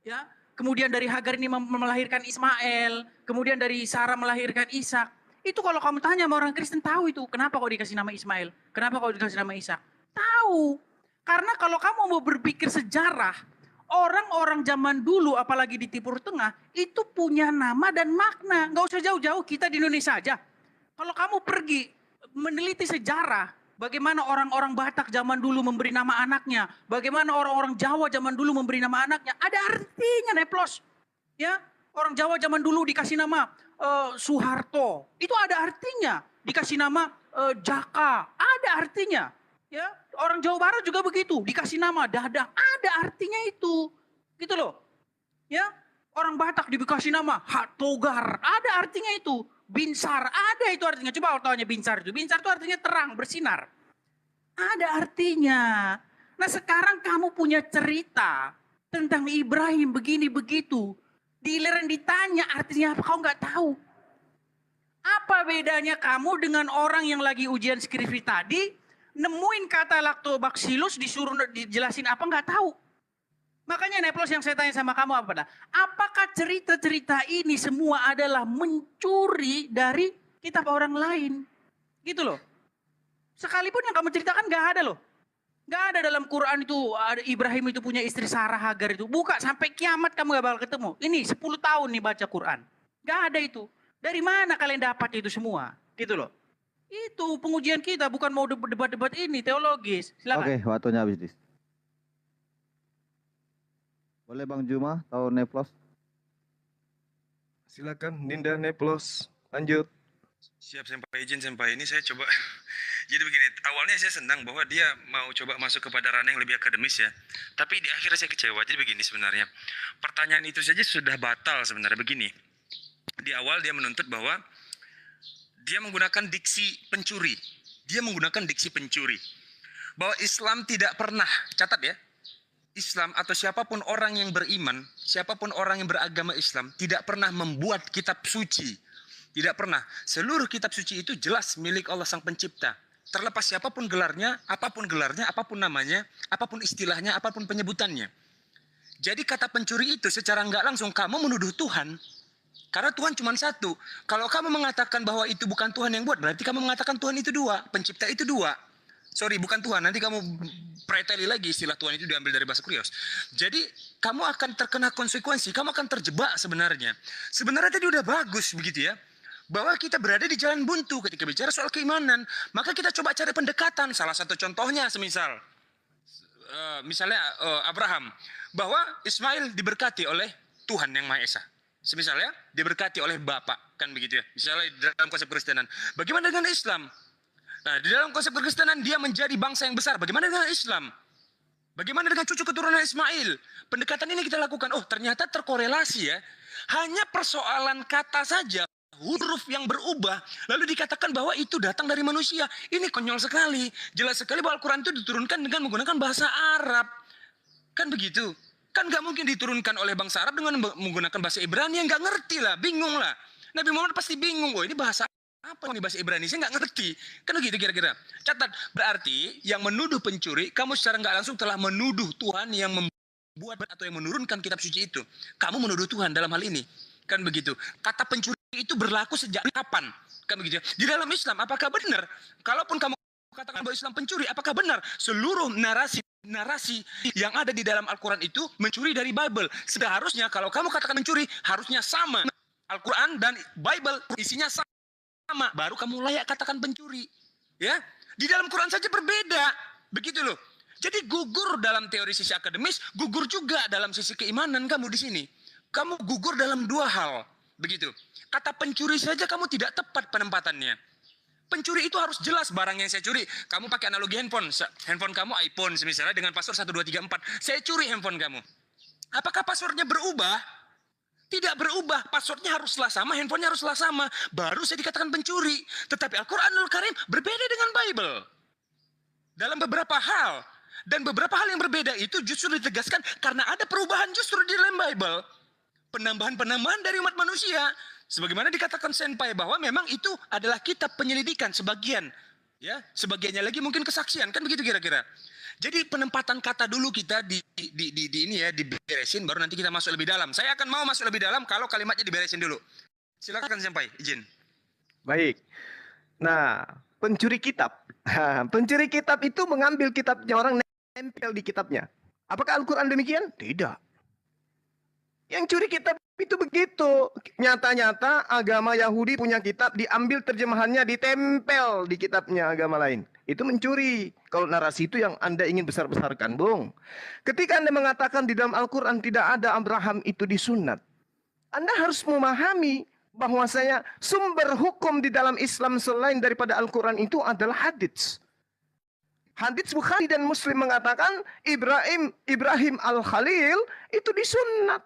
Ya. Kemudian dari Hagar ini melahirkan Ismail, kemudian dari Sarah melahirkan Ishak. Itu kalau kamu tanya sama orang Kristen tahu itu. Kenapa kau dikasih nama Ismail? Kenapa kau dikasih nama Ishak? Tahu. Karena kalau kamu mau berpikir sejarah, orang-orang zaman dulu apalagi di Timur Tengah itu punya nama dan makna. Nggak usah jauh-jauh, kita di Indonesia aja. Kalau kamu pergi meneliti sejarah, bagaimana orang-orang Batak zaman dulu memberi nama anaknya, bagaimana orang-orang Jawa zaman dulu memberi nama anaknya, ada artinya Neplos. Ya, orang Jawa zaman dulu dikasih nama Soeharto, itu ada artinya. Dikasih nama Jaka, ada artinya. Ya, orang Jawa Barat juga begitu, dikasih nama Dadang, ada artinya itu. Gitu loh. Ya, orang Batak dikasih nama Hatogar, ada artinya itu. Binsar, ada itu artinya. Coba tanya Binsar itu. Binsar itu artinya terang, bersinar. Ada artinya. Nah, sekarang kamu punya cerita tentang Ibrahim begini begitu. Giliran ditanya artinya apa, kau nggak tahu. Apa bedanya kamu dengan orang yang lagi ujian skripsi tadi, nemuin kata lactobacillus disuruh dijelasin apa nggak tahu. Makanya Neplos yang saya tanya sama kamu apa? Apakah cerita-cerita ini semua adalah mencuri dari kitab orang lain? Gitu loh. Sekalipun yang kamu ceritakan nggak ada loh. Nggak ada dalam Quran itu ada Ibrahim itu punya istri Sarah Hagar itu. Buka sampai kiamat kamu gak bakal ketemu. Ini 10 tahun nih baca Quran. Nggak ada itu. Dari mana kalian dapat itu semua? Gitu loh. Itu pengujian kita bukan mau debat-debat ini teologis. Silakan. Oke, waktunya habis, Dis. Boleh Bang Juma atau Neplos? Silakan Dinda Neplos, lanjut. Siap Senpai, izin Senpai. Ini saya coba. Jadi begini, awalnya saya senang bahwa dia mau coba masuk kepada ranah yang lebih akademis ya. Tapi di akhirnya saya kecewa. Jadi begini sebenarnya. Pertanyaan itu saja sudah batal sebenarnya. Begini. Di awal dia menuntut bahwa dia menggunakan diksi pencuri. Dia menggunakan diksi pencuri. Bahwa Islam tidak pernah, catat ya. Islam atau siapapun orang yang beriman, siapapun orang yang beragama Islam tidak pernah membuat kitab suci. Tidak pernah. Seluruh kitab suci itu jelas milik Allah Sang Pencipta. Terlepas siapapun gelarnya, apapun namanya, apapun istilahnya, apapun penyebutannya. Jadi kata pencuri itu secara nggak langsung kamu menuduh Tuhan. Karena Tuhan cuma satu. Kalau kamu mengatakan bahwa itu bukan Tuhan yang buat, berarti kamu mengatakan Tuhan itu dua. Pencipta itu dua. Sorry, bukan Tuhan. Nanti kamu preteli lagi istilah Tuhan itu diambil dari bahasa Krios. Jadi kamu akan terkena konsekuensi, kamu akan terjebak sebenarnya. Sebenarnya tadi udah bagus begitu ya. Bahwa kita berada di jalan buntu ketika bicara soal keimanan. Maka kita coba cari pendekatan. Salah satu contohnya semisal, misalnya Abraham. Bahwa Ismail diberkati oleh Tuhan yang Maha Esa. Semisalnya diberkati oleh Bapak, kan begitu ya. Misalnya dalam konsep Kristenan. Bagaimana dengan Islam? Nah, di dalam konsep Kristenan dia menjadi bangsa yang besar. Bagaimana dengan Islam? Bagaimana dengan cucu keturunan Ismail? Pendekatan ini kita lakukan. Oh, ternyata terkorelasi ya. Hanya persoalan kata saja, huruf yang berubah, lalu dikatakan bahwa itu datang dari manusia. Ini konyol sekali. Jelas sekali bahwa Al-Quran itu diturunkan dengan menggunakan bahasa Arab. Kan begitu? Kan gak mungkin diturunkan oleh bangsa Arab dengan menggunakan bahasa Ibrani yang gak ngerti lah, bingung lah. Nabi Muhammad pasti bingung, oh ini bahasa apa nih bahasa Ibrani? Saya nggak ngerti. Kan begitu kira-kira. Catat, berarti yang menuduh pencuri, kamu secara nggak langsung telah menuduh Tuhan yang membuat atau yang menurunkan kitab suci itu. Kamu menuduh Tuhan dalam hal ini. Kan begitu. Kata pencuri itu berlaku sejak kapan? Kan begitu. Di dalam Islam, apakah benar? Kalaupun kamu katakan bahwa Islam pencuri, apakah benar seluruh narasi yang ada di dalam Al-Quran itu mencuri dari Bible? Seharusnya kalau kamu katakan mencuri, harusnya sama. Al-Quran dan Bible isinya sama. Baru kamu layak katakan pencuri. Ya, di dalam Quran saja berbeda. Begitu loh. Jadi gugur dalam teori sisi akademis, gugur juga dalam sisi keimanan kamu di sini. Kamu gugur dalam dua hal. Begitu. Kata pencuri saja kamu tidak tepat penempatannya. Pencuri itu harus jelas barang yang saya curi. Kamu pakai analogi handphone. Handphone kamu iPhone misalnya dengan password 1234. Saya curi handphone kamu. Apakah passwordnya berubah? Tidak berubah, passwordnya haruslah sama, handphonenya haruslah sama. Baru saya dikatakan pencuri. Tetapi Al-Quranul Karim berbeda dengan Bible. Dalam beberapa hal. Dan beberapa hal yang berbeda itu justru ditegaskan karena ada perubahan justru di dalam Bible. Penambahan-penambahan dari umat manusia. Sebagaimana dikatakan Senpai bahwa memang itu adalah kitab penyelidikan sebagian. Ya, sebagiannya lagi mungkin kesaksian. Kan begitu kira-kira. Jadi penempatan kata dulu kita ini ya diberesin, baru nanti kita masuk lebih dalam. Saya akan mau masuk lebih dalam kalau kalimatnya diberesin dulu. Silakan Senpai, izin. Baik. Nah, pencuri kitab. Pencuri kitab itu mengambil kitabnya orang, nempel di kitabnya. Apakah Al-Quran demikian? Tidak. Yang curi kitab itu begitu. Nyata-nyata agama Yahudi punya kitab, diambil terjemahannya, ditempel di kitabnya agama lain. Itu mencuri. Kalau narasi itu yang Anda ingin besar-besarkan, Bung. Ketika Anda mengatakan di dalam Al-Quran tidak ada Abraham itu disunat, Anda harus memahami bahwasanya sumber hukum di dalam Islam selain daripada Al-Quran itu adalah hadits. Hadits Bukhari dan Muslim mengatakan Ibrahim Al-Khalil itu disunat.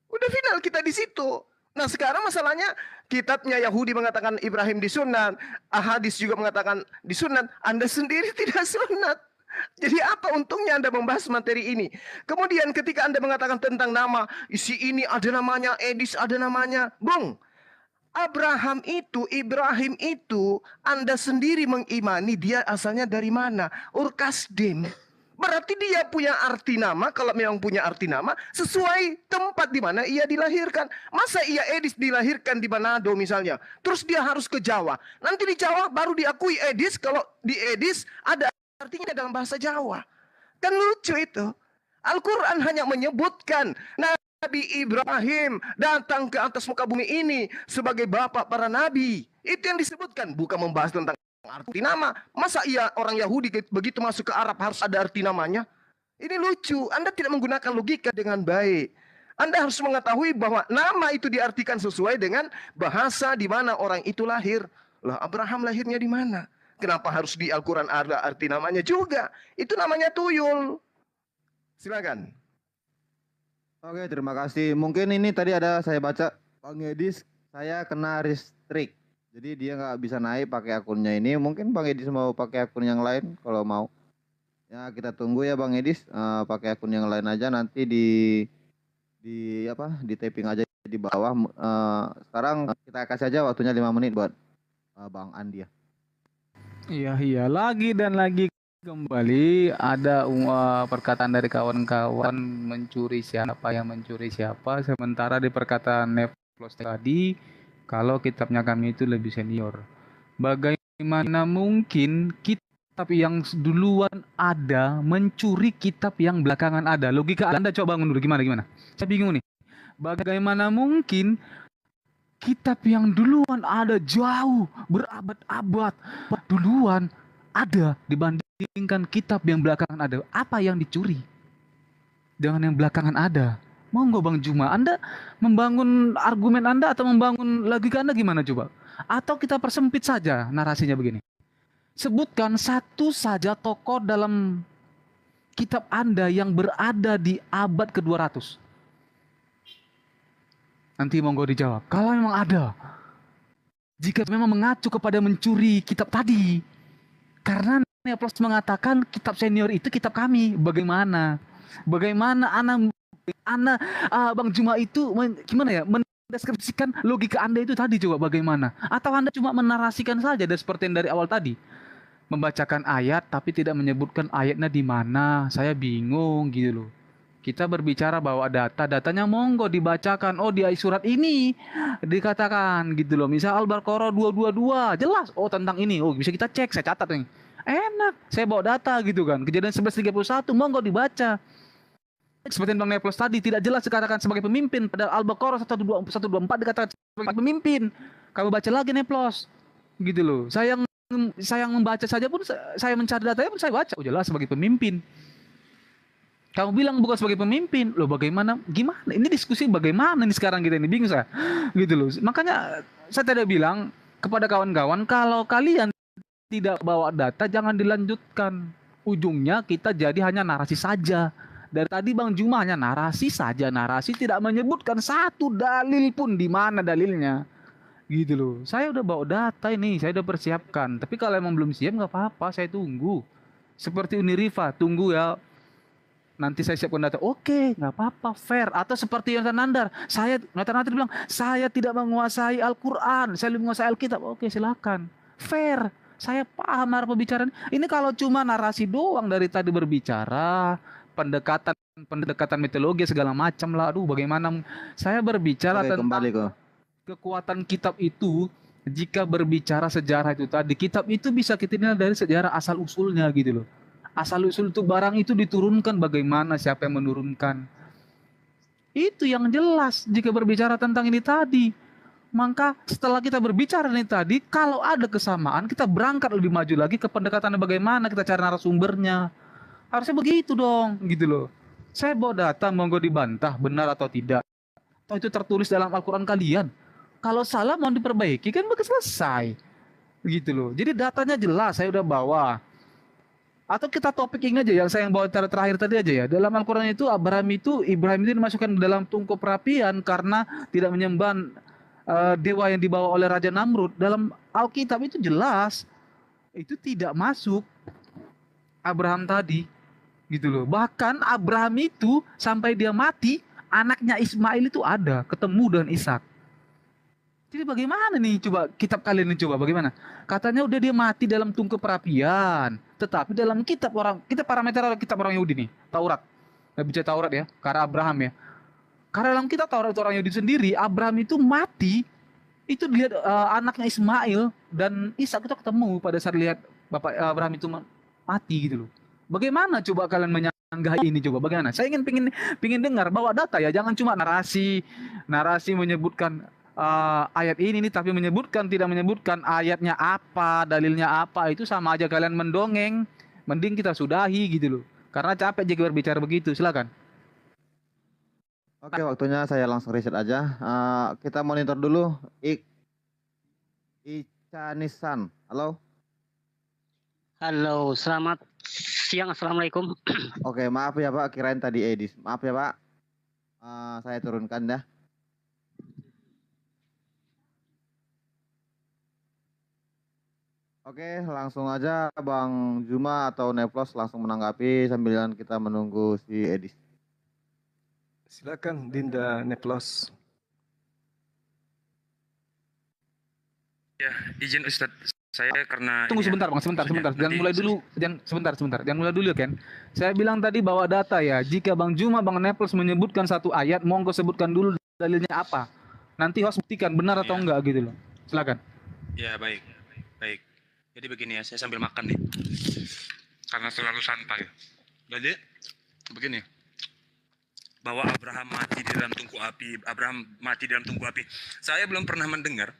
Udah final kita di situ. Nah sekarang masalahnya kitabnya Yahudi mengatakan Ibrahim disunat, hadis juga mengatakan disunat, Anda sendiri tidak sunat. Jadi apa untungnya Anda membahas materi ini? Kemudian ketika Anda mengatakan tentang nama, isi ini ada namanya, Edis ada namanya, Bung. Ibrahim itu Anda sendiri mengimani dia asalnya dari mana? Urkasdim. Berarti dia punya arti nama, kalau memang punya arti nama, sesuai tempat di mana ia dilahirkan. Masa ia Edis dilahirkan di Manado misalnya, terus dia harus ke Jawa. Nanti di Jawa baru diakui Edis, kalau di Edis ada artinya dalam bahasa Jawa. Kan lucu itu. Al-Quran hanya menyebutkan Nabi Ibrahim datang ke atas muka bumi ini sebagai bapak para nabi. Itu yang disebutkan, bukan membahas tentang arti nama. Masa iya orang Yahudi begitu masuk ke Arab harus ada arti namanya? Ini lucu. Anda tidak menggunakan logika dengan baik. Anda harus mengetahui bahwa nama itu diartikan sesuai dengan bahasa di mana orang itu lahir. Lah Abraham lahirnya di mana? Kenapa harus di Al-Quran ada arti namanya juga? Itu namanya tuyul. Silakan. Oke, terima kasih. Mungkin ini tadi ada saya baca Bang Edis, saya kena restrict. Jadi dia nggak bisa naik pakai akunnya ini. Mungkin Bang Edis mau pakai akun yang lain kalau mau. Ya kita tunggu ya Bang Edis. Pakai akun yang lain aja nanti di taping aja di bawah. Sekarang kita kasih aja waktunya 5 menit buat Bang Andi ya. Iya, lagi dan lagi kembali ada perkataan dari kawan-kawan mencuri siapa yang mencuri siapa. Sementara di perkataan Neflos tadi, kalau kitabnya kami itu lebih senior. Bagaimana mungkin kita yang duluan ada mencuri kitab yang belakangan ada. Logika Anda coba bangun dulu, gimana? Saya bingung nih. Bagaimana mungkin kitab yang duluan ada jauh berabad-abad duluan ada dibandingkan kitab yang belakangan ada? Apa yang dicuri dengan yang belakangan ada? Monggo Bang Juma, Anda membangun argumen Anda atau membangun logika Anda gimana coba? Atau kita persempit saja narasinya begini. Sebutkan satu saja tokoh dalam kitab Anda yang berada di abad ke-200. Nanti monggo dijawab. Kalau memang ada, jika memang mengacu kepada mencuri kitab tadi, karena Neoplos mengatakan kitab senior itu kitab kami. Bagaimana Bang Juma itu gimana ya mendeskripsikan logika Anda itu tadi, coba bagaimana? Atau Anda cuma menarasikan saja dan seperti yang dari awal tadi, membacakan ayat tapi tidak menyebutkan ayatnya di mana? Saya bingung gitu loh. Kita berbicara bahwa datanya monggo dibacakan. Oh, di surat ini dikatakan gitu loh. Misal Al-Baqarah 222, jelas. Oh, tentang ini. Oh, bisa kita cek, saya catat nih. Enak, saya bawa data gitu kan. Kejadian 1131, monggo dibaca. Seperti Bang Neplos tadi, tidak jelas dikatakan sebagai pemimpin. Pada Al-Baqarah 124 dikatakan sebagai pemimpin. Kamu baca lagi Neplos. Gitu loh. Saya yang membaca saja pun, saya mencari datanya pun saya baca. Oh, jelas sebagai pemimpin. Kamu bilang bukan sebagai pemimpin. Loh bagaimana? Gimana? Ini diskusi bagaimana nih sekarang kita ini? Bingung saya. Gitu loh. Makanya saya tadi bilang kepada kawan-kawan, kalau kalian tidak bawa data jangan dilanjutkan. Ujungnya kita jadi hanya narasi saja. Dari tadi Bang Juma hanya narasi saja. Narasi tidak menyebutkan satu dalil pun di mana dalilnya. Gitu loh. Saya udah bawa data ini. Saya udah persiapkan. Tapi kalau emang belum siap nggak apa-apa. Saya tunggu. Seperti Uniriva. Tunggu ya. Nanti saya siapkan data. Oke, nggak apa-apa, fair. Atau seperti Yonatan Nandar, Yonatan Nandar bilang, saya tidak menguasai Al-Quran, saya lebih menguasai Alkitab. Oke, silakan, fair. Saya paham arah pembicaraan. Ini kalau cuma narasi doang dari tadi berbicara, pendekatan mitologi segala macam lah. Aduh, bagaimana? Saya berbicara Oke, tentang kembali kok. kekuatan kitab itu. Jika berbicara sejarah itu tadi, kitab itu bisa kita nilai dari sejarah asal usulnya gitu loh. Asal-usul itu barang itu diturunkan bagaimana, siapa yang menurunkan. Itu yang jelas jika berbicara tentang ini tadi. Maka setelah kita berbicara ini tadi, kalau ada kesamaan, kita berangkat lebih maju lagi ke pendekatannya bagaimana, kita cari narasumbernya. Harusnya begitu dong, gitu loh. Saya bawa data, monggo dibantah, benar atau tidak. Atau itu tertulis dalam Al-Quran kalian. Kalau salah mau diperbaiki, kan bakal selesai. Gitu loh. Jadi datanya jelas, saya udah bawa. Atau kita topik ini aja yang saya bawa terakhir tadi aja ya. Dalam Al-Quran itu Ibrahim itu dimasukkan dalam tungku perapian karena tidak menyembah dewa yang dibawa oleh Raja Namrud. Dalam Alkitab itu jelas itu tidak masuk Abraham tadi. Gitu loh. Bahkan Abraham itu sampai dia mati, anaknya Ismail itu ada, ketemu dengan Ishak. Jadi bagaimana nih coba kitab kalian ini coba bagaimana? Katanya udah dia mati dalam tungku perapian. Tetapi dalam kitab kita parameter kitab orang Yahudi nih, Taurat. Nggak bicara Taurat ya, karena Abraham ya. Karena dalam kitab Taurat orang Yahudi sendiri, Abraham itu mati, itu lihat anaknya Ismail dan Ishak itu ketemu pada saat lihat bapak Abraham itu mati gitu loh. Bagaimana coba kalian menyanggah ini coba bagaimana? Saya pingin dengar bawa data ya, jangan cuma narasi menyebutkan ayat ini nih tapi tidak menyebutkan ayatnya apa, dalilnya apa. Itu sama aja kalian mendongeng. Mending kita sudahi gitu loh. Karena capek jika berbicara begitu. Silakan. Oke, waktunya saya langsung riset aja. Kita monitor dulu. Icanisan. Halo. Halo, selamat siang. Assalamualaikum. Oke, maaf ya Pak, kirain tadi Edis. Maaf ya Pak. Saya turunkan dah. Oke, langsung aja Bang Juma atau Neplos langsung menanggapi sambil kita menunggu si Edis. Silakan Dinda Neplos. Ya, izin Ustadz. Saya karena Tunggu sebentar Bang, sebentar. Jangan mulai dulu, sebentar. Jangan mulai dulu Ken. Saya bilang tadi bawa data ya. Jika Bang Juma, Bang Neplos menyebutkan satu ayat, monggo sebutkan dulu dalilnya apa. Nanti host buktikan benar atau enggak gitu loh. Silakan. Ya, baik. Jadi begini ya, saya sambil makan nih. Karena selalu santai. Jadi begini. Bahwa Abraham mati di dalam tungku api, Saya belum pernah mendengar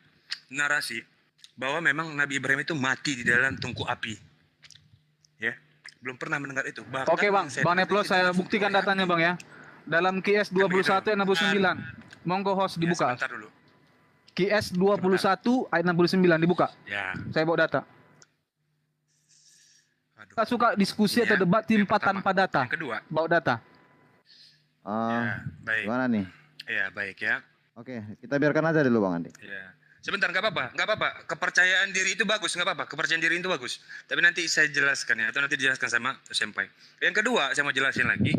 narasi bahwa memang Nabi Ibrahim itu mati di dalam tungku api. Ya, belum pernah mendengar itu. Bahkan Oke Bang, Bang Neplo saya buktikan datanya Bang ya. Dalam QS 21 ayat 69. Monggo host dibuka. Sebentar dulu. QS 21 ayat 69 dibuka. Ya. Saya bawa data. Aduh. Kita suka diskusi atau debat timpa tanpa data. Yang kedua. Bawa data. Ya, baik. Gimana nih? Ya, baik ya. Oke, kita biarkan aja dulu Bang Andi. Ya. Sebentar, nggak apa-apa. Kepercayaan diri itu bagus, nggak apa-apa. Kepercayaan diri itu bagus. Tapi nanti saya jelaskan ya, atau nanti dijelaskan sama Senpai. Yang kedua, saya mau jelasin lagi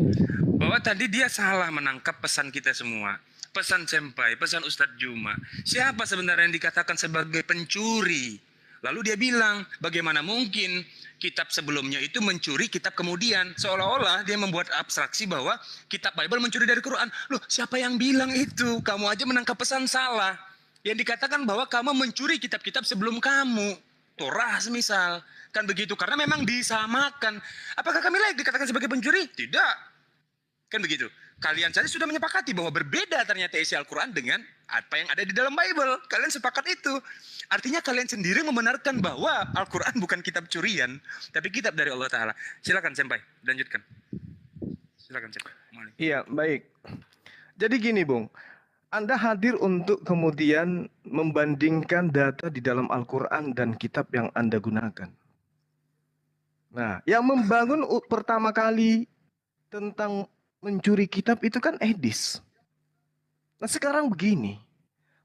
bahwa tadi dia salah menangkap pesan kita semua. Pesan Senpai, pesan Ustadz Juma. Siapa sebenarnya yang dikatakan sebagai pencuri? Lalu dia bilang, bagaimana mungkin kitab sebelumnya itu mencuri kitab kemudian. Seolah-olah dia membuat abstraksi bahwa kitab Bible mencuri dari Quran. Loh, siapa yang bilang itu? Kamu aja menangkap pesan salah. Yang dikatakan bahwa kamu mencuri kitab-kitab sebelum kamu. Torah semisal. Kan begitu, karena memang disamakan. Apakah kami layak dikatakan sebagai pencuri? Tidak. Kan begitu. Kalian saja sudah menyepakati bahwa berbeda ternyata isi Al-Quran dengan apa yang ada di dalam Bible. Kalian sepakat itu. Artinya kalian sendiri membenarkan bahwa Al-Quran bukan kitab curian, tapi kitab dari Allah Ta'ala. Silakan Senpai, lanjutkan. Silakan Senpai. Iya, baik. Jadi gini, Bung. Anda hadir untuk kemudian membandingkan data di dalam Al-Quran dan kitab yang Anda gunakan. Nah, yang membangun pertama kali tentang mencuri kitab itu kan Edis. Nah sekarang begini,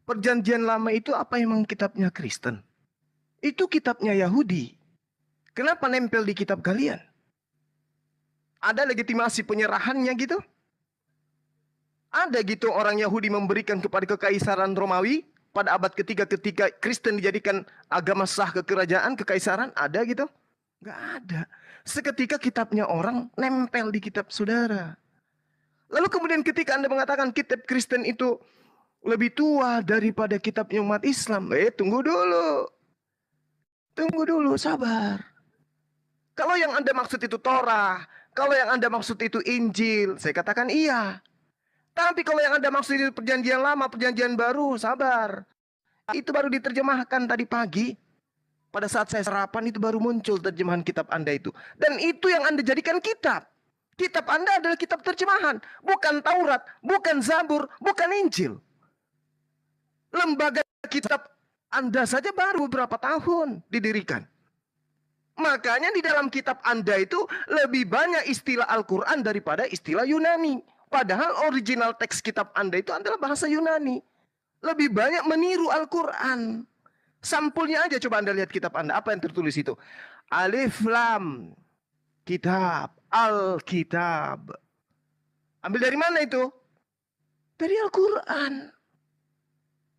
perjanjian lama itu apa emang kitabnya Kristen? Itu kitabnya Yahudi. Kenapa nempel di kitab kalian? Ada legitimasi penyerahannya gitu? Ada gitu orang Yahudi memberikan kepada kekaisaran Romawi pada abad ketiga ketika Kristen dijadikan agama sah kekerajaan, kekaisaran? Ada gitu? Nggak ada. Seketika kitabnya orang nempel di kitab saudara. Lalu kemudian ketika Anda mengatakan kitab Kristen itu lebih tua daripada kitabnya umat Islam. Tunggu dulu. Tunggu dulu, sabar. Kalau yang Anda maksud itu Torah, kalau yang Anda maksud itu Injil, saya katakan iya. Tapi kalau yang Anda maksud itu perjanjian lama, perjanjian baru, sabar. Itu baru diterjemahkan tadi pagi. Pada saat saya sarapan itu baru muncul terjemahan kitab Anda itu. Dan itu yang Anda jadikan kitab. Kitab Anda adalah kitab terjemahan. Bukan Taurat, bukan Zabur, bukan Injil. Lembaga kitab Anda saja baru beberapa tahun didirikan. Makanya di dalam kitab Anda itu lebih banyak istilah Al-Quran daripada istilah Yunani. Padahal original teks kitab Anda itu adalah bahasa Yunani. Lebih banyak meniru Al-Quran. Sampulnya aja coba Anda lihat kitab Anda. Apa yang tertulis itu? Alif Lam. Kitab. Alkitab. Ambil dari mana itu? Dari Al-Quran.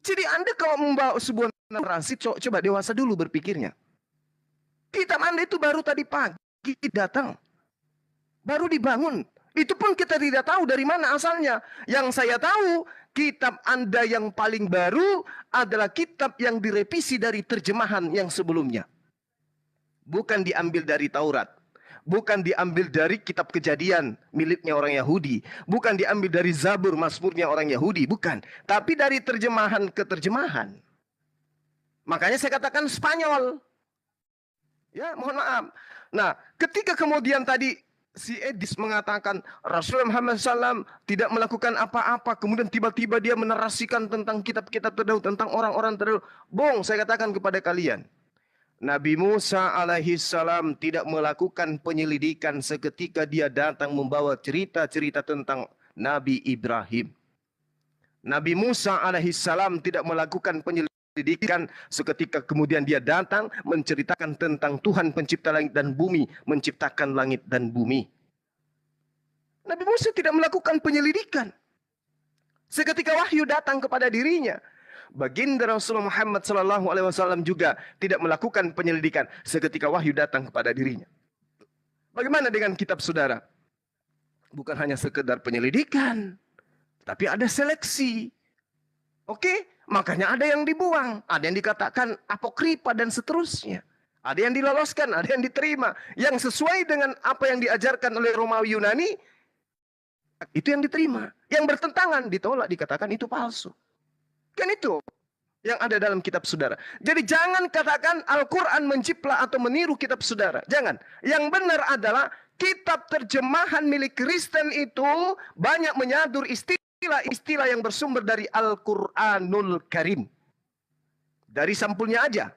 Jadi Anda kalau membawa sebuah narasi, coba dewasa dulu berpikirnya. Kitab Anda itu baru tadi pagi datang. Baru dibangun. Itu pun kita tidak tahu dari mana asalnya. Yang saya tahu, kitab Anda yang paling baru adalah kitab yang direvisi dari terjemahan yang sebelumnya. Bukan diambil dari Taurat. Bukan diambil dari kitab Kejadian miliknya orang Yahudi. Bukan diambil dari Zabur, Mazmurnya orang Yahudi. Bukan. Tapi dari terjemahan ke terjemahan. Makanya saya katakan Spanyol. Ya, mohon maaf. Nah, ketika kemudian tadi si Edis mengatakan Rasulullah Muhammad SAW tidak melakukan apa-apa. Kemudian tiba-tiba dia menarasikan tentang kitab-kitab terdahulu. Tentang orang-orang terdahulu. Bung, saya katakan kepada kalian. Nabi Musa alaihissalam tidak melakukan penyelidikan seketika dia datang membawa cerita-cerita tentang Nabi Ibrahim. Nabi Musa alaihissalam tidak melakukan penyelidikan seketika kemudian dia datang menceritakan tentang Tuhan pencipta langit dan bumi, menciptakan langit dan bumi. Nabi Musa tidak melakukan penyelidikan. Seketika wahyu datang kepada dirinya. Baginda Rasulullah Muhammad SAW juga tidak melakukan penyelidikan seketika wahyu datang kepada dirinya. Bagaimana dengan kitab saudara? Bukan hanya sekedar penyelidikan, tapi ada seleksi. Oke, makanya ada yang dibuang, ada yang dikatakan apokripa dan seterusnya. Ada yang diloloskan, ada yang diterima. Yang sesuai dengan apa yang diajarkan oleh Romawi Yunani, itu yang diterima. Yang bertentangan, ditolak, dikatakan itu palsu. Kan itu yang ada dalam kitab saudara. Jadi jangan katakan Al-Quran menciplak atau meniru kitab saudara. Jangan. Yang benar adalah kitab terjemahan milik Kristen itu banyak menyadur istilah-istilah yang bersumber dari Al-Quranul Karim. Dari sampulnya aja.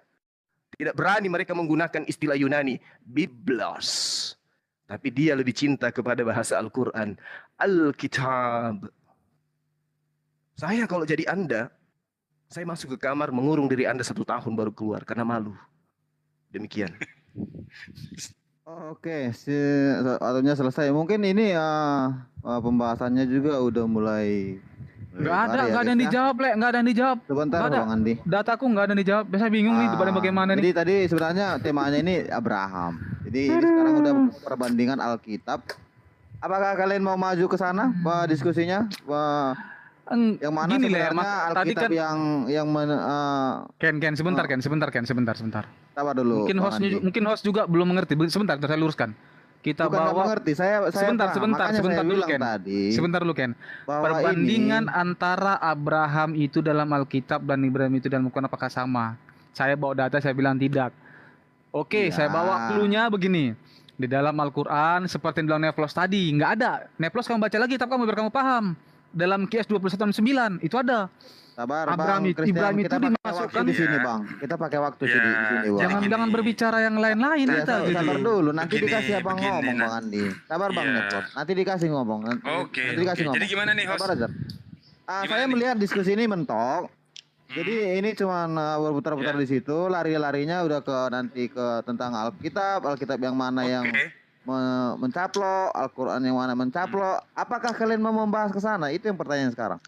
Tidak berani mereka menggunakan istilah Yunani, Biblos. Tapi dia lebih cinta kepada bahasa Al-Quran, Alkitab. Saya kalau jadi Anda, saya masuk ke kamar mengurung diri Anda 1 tahun baru keluar karena malu. Demikian. Oke, waktunya selesai. Mungkin ini pembahasannya juga udah mulai Nggak ada, lebar ya, nggak ada yang guys, ya. dijawab, Le. Nggak ada yang dijawab. Sebentar Nggak ada. Bang Andi. Dataku nggak ada yang dijawab. Biasa bingung nih depannya bagaimana nih. Jadi tadi sebenarnya temanya ini Abraham. Jadi ini sekarang udah perbandingan Alkitab. Apakah kalian mau maju ke sana diskusinya? Yang mana Gini, Le, sebenarnya tadi Alkitab kan Ken, sebentar. sabar dulu. Mungkin Bang hostnya, Andi. mungkin host juga belum mengerti. Sebentar, saya luruskan. Kita Bukan nggak bawa mengerti. Saya sebentar, paham. Makanya saya dulu, bilang Ken. tadi Sebentar dulu, Ken. bahwa Perbandingan ini antara Abraham itu dalam Alkitab dan Ibrahim itu dalam Al-Quran apakah sama? Saya bawa data, saya bilang tidak. Oke, Ya. saya bawa clue-nya begini. Di dalam Al-Quran seperti yang bilang Neplos tadi, nggak ada. Neplos kamu baca lagi, tapi biar kamu paham. Dalam QS 21:9 itu ada. sabar Abraham Bang itu- Christian, Ibrahim kita itu pakai dimasukkan- waktu di sini Ya. Bang. Kita pakai waktu Ya. di sini Bang. Jadi Jangan gini. jangan berbicara yang lain-lain Ya, kita gitu. Sabar dulu, nanti Begini, dikasih abang begini, ngomong nah. Bang Andi. Sabar Bang Iya. Nepot. Nanti dikasih ngomong. Nanti Oke, dikasih oke. ngomong. Jadi gimana nih, host? Sabar aja. Gimana Saya nih? melihat diskusi ini mentok. Jadi ini cuma berputar-putar Ya. di situ, lari-larinya udah ke nanti ke tentang Alkitab yang mana yang Oke. mencaplok, Al-Qur'an yang mana mencaplok. Apakah kalian mau membahas ke sana? Itu yang pertanyaan sekarang.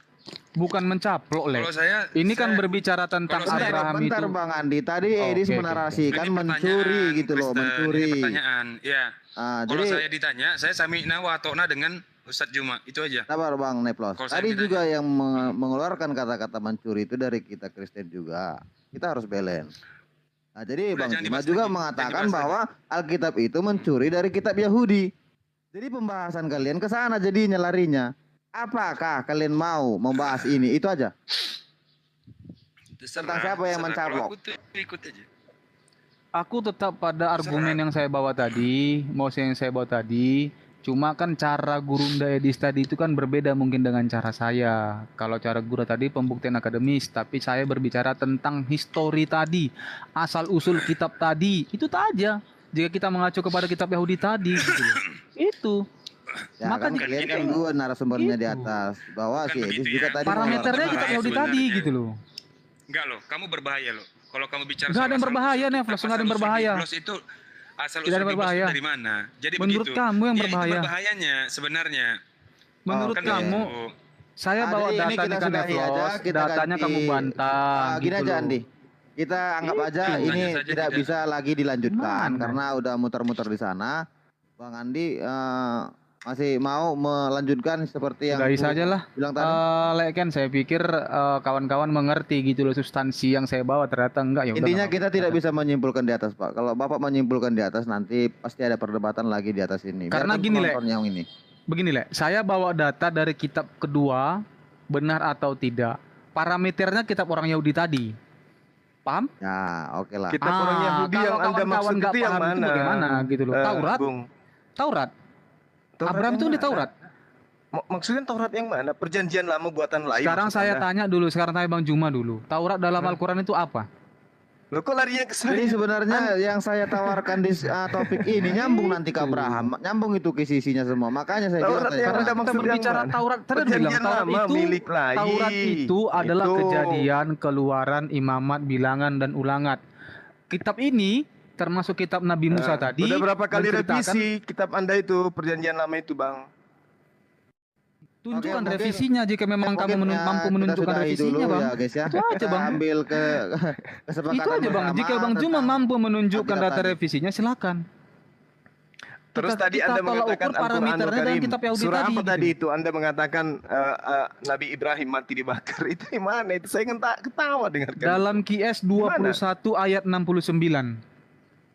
Bukan mencaplok, Le. Kalau saya Ini kan saya- berbicara tentang kalau saya- Abraham Bentar itu. Bang Andi, tadi Oh, Edis oke, oke, menarasikan Ini mencuri pertanyaan, gitu loh, Kristen. mencuri. Ini pertanyaan, ya. Kalau Jadi saya ditanya, saya sami'na wa ata'na dengan Ustadz Juma, itu aja. sabar Bang Neplos. Kalau saya Tadi ditanya- juga yang mengeluarkan kata-kata mencuri itu dari kita Kristen juga. Kita harus balance. Nah, jadi Udah, Bang jangan Juma dibahas juga lagi. mengatakan Jangan dibahas bahwa Alkitab itu mencuri dari kitab Yahudi. Jadi pembahasan kalian ke sana jadinya larinya. Apakah kalian mau membahas ini? Itu aja. Terserah, Tentang siapa yang terserah. mencaplok? Kalau aku tuh ikut aja. Aku tetap pada argumen yang saya bawa tadi, yang saya bawa tadi. Cuma kan cara Gurunda Edis tadi itu kan berbeda mungkin dengan cara saya. Kalau cara Guru tadi pembuktian akademis, tapi saya berbicara tentang histori tadi, asal usul kitab tadi. Itu aja. Jika kita mengacu kepada kitab Yahudi tadi, gitu loh. Itu. Ya Maka kan di- kalian kan dua narasumbernya di Gitu. atas. Bahwa Bukan si Edis begitu juga ya. tadi Parameternya Berbahaya kitab Yahudi tadi sebenarnya. gitu loh. Enggak loh, kamu berbahaya loh. Kalau kamu bicara Nggak ada yang soal berbahaya, asal-usul Nef. kitab, Nggak ada yang asal-usul berbahaya. Biblos itu asal Tidak ada usul yang Biblos berbahaya. itu dari mana? Jadi Menurut begitu. kamu yang Ya, berbahaya. Itu berbahayanya sebenarnya. Menurut Oke. kamu, saya bawa Jadi ini data kita nih kan sudahi aja, Neflos, kita datanya ganti. kamu bantah. Gini gitu aja loh. Andi. Kita anggap aja Tanya ini saja tidak tidak. bisa lagi dilanjutkan Mana? karena udah muter-muter di sana. Bang Andi masih mau melanjutkan seperti yang Sudahi aku saja lah. bilang tadi. Ken, saya pikir kawan-kawan mengerti gitu loh substansi yang saya bawa, ternyata enggak ya. udah, Intinya nggak kita apa-apa. tidak bisa menyimpulkan di atas, Pak. Kalau Bapak menyimpulkan di atas nanti pasti ada perdebatan lagi di atas ini. Karena Biarkan gini, Le. penonton yang ini. Begini, Le, saya bawa data dari kitab kedua, benar atau tidak. Parameternya kitab orang Yahudi tadi. Paham? Ya, oke lah. Kitab orang Yahudi kalau yang Anda kawan-kawan maksud nggak itu yang paham itu mana? bagaimana gitu loh. Taurat? Bung. Taurat. Taurat Abraham yang itu di mana? Taurat. Maksudnya Taurat yang mana? Perjanjian lama buatan lain. Sekarang maksud saya Anda? tanya dulu, sekarang tanya Bang Juma dulu. Taurat dalam Al-Quran itu apa? Loh kok larinya ke saya? Jadi sebenarnya yang saya tawarkan di topik ini nyambung nanti ke Abraham, nyambung itu ke sisinya semua. Makanya saya bilang Taurat tadi, yang Karena Anda kita maksud yang berbicara mana? Taurat, tadi Perjanjian bilang Taurat lama itu milik lain. Taurat itu adalah Itu. kejadian, keluaran, imamat, bilangan dan ulangat. Kitab ini termasuk kitab Nabi Musa tadi. Udah berapa kali menceritakan- revisi kitab Anda itu perjanjian lama itu, Bang? Tunjukkan Oke, mungkin- revisinya jika memang kamu Mungkin, mampu kita menunjukkan sudahi revisinya, dulu Bang. ya, guys ya. Itu aja, Kita Bang. ambil ke kesepakatan Itu aja, Bang. bersama Jika Bang Juma tentang mampu menunjukkan Alkitab data tadi. revisinya, silakan. Terus Kita- tadi kita Anda tolak mengatakan ukur Al-Quranul parameternya dalam Karim. kitab Yahudi Surah tadi, apa gitu. tadi itu? Anda mengatakan Nabi Ibrahim mati dibakar. Itu di mana? Itu saya ketawa dengarkan. Dalam QS 21 ayat 69.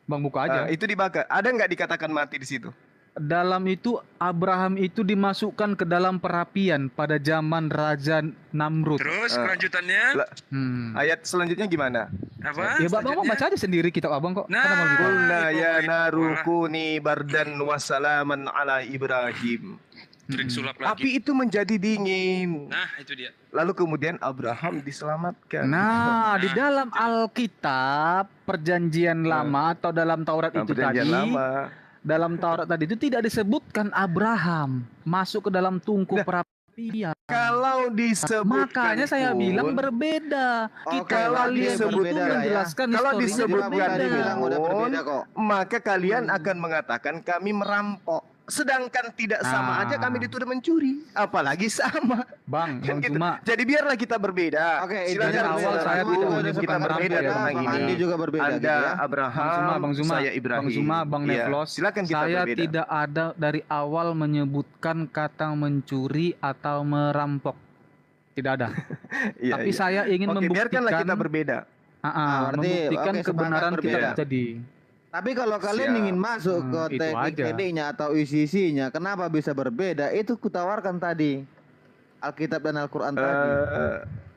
Bang buka aja. Itu dibakar. Ada nggak dikatakan mati di situ? Dalam itu Abraham itu dimasukkan ke dalam perapian pada zaman Raja Namrud. Terus kelanjutannya Lah, Hmm. ayat selanjutnya gimana? apa? Ya Bang Selanjutnya? baca aja sendiri kitab Abang kok. Nah, Kan Abang juga. Qulna itu ya poin. naru Wah, kuni bardan wa salaman ala Ibrahim. trik sulap lagi. Api itu menjadi dingin. Nah, itu dia. Lalu kemudian Abraham diselamatkan. Nah, di dalam Alkitab Perjanjian Lama atau dalam Taurat Nah, itu perjanjian tadi, lama. dalam Taurat tadi itu tidak disebutkan Abraham masuk ke dalam tungku Dah. perapian. Kalau disebutkan Makanya saya pun, bilang berbeda. Oke, Kita kalau kalian disebut itu berbeda lah ya. menjelaskan Kalau historinya disebutkan Tadi berbeda. bilang udah berbeda kok. maka kalian akan mengatakan kami merampok. Sedangkan tidak sama aja kami dituduh mencuri. Apalagi sama. Bang, Kan Bang gitu. Juma, Jadi biarlah kita berbeda. Oke, Silakan dari awal saudaraku, saya tidak menyebut kita kita merampok berbeda ya, tentang Bang. ini. Andi juga berbeda Anda gitu ya. Abraham, Bang Zuma, saya Ibrahim. Bang Zuma, Bang Iya. Neflos, Silakan kita saya berbeda. tidak ada dari awal menyebutkan kata mencuri atau merampok. Tidak ada. Iya, Tapi iya. saya ingin Oke, biarkanlah membuktikan, kita berbeda. berarti, membuktikan oke, sepakat kebenaran kita berbeda. tadi. Tapi kalau kalian Siap. ingin masuk ke Itu teknik aja. tekniknya atau isi-isinya, kenapa bisa berbeda? Itu kutawarkan tadi. Alkitab dan Al-Quran tadi.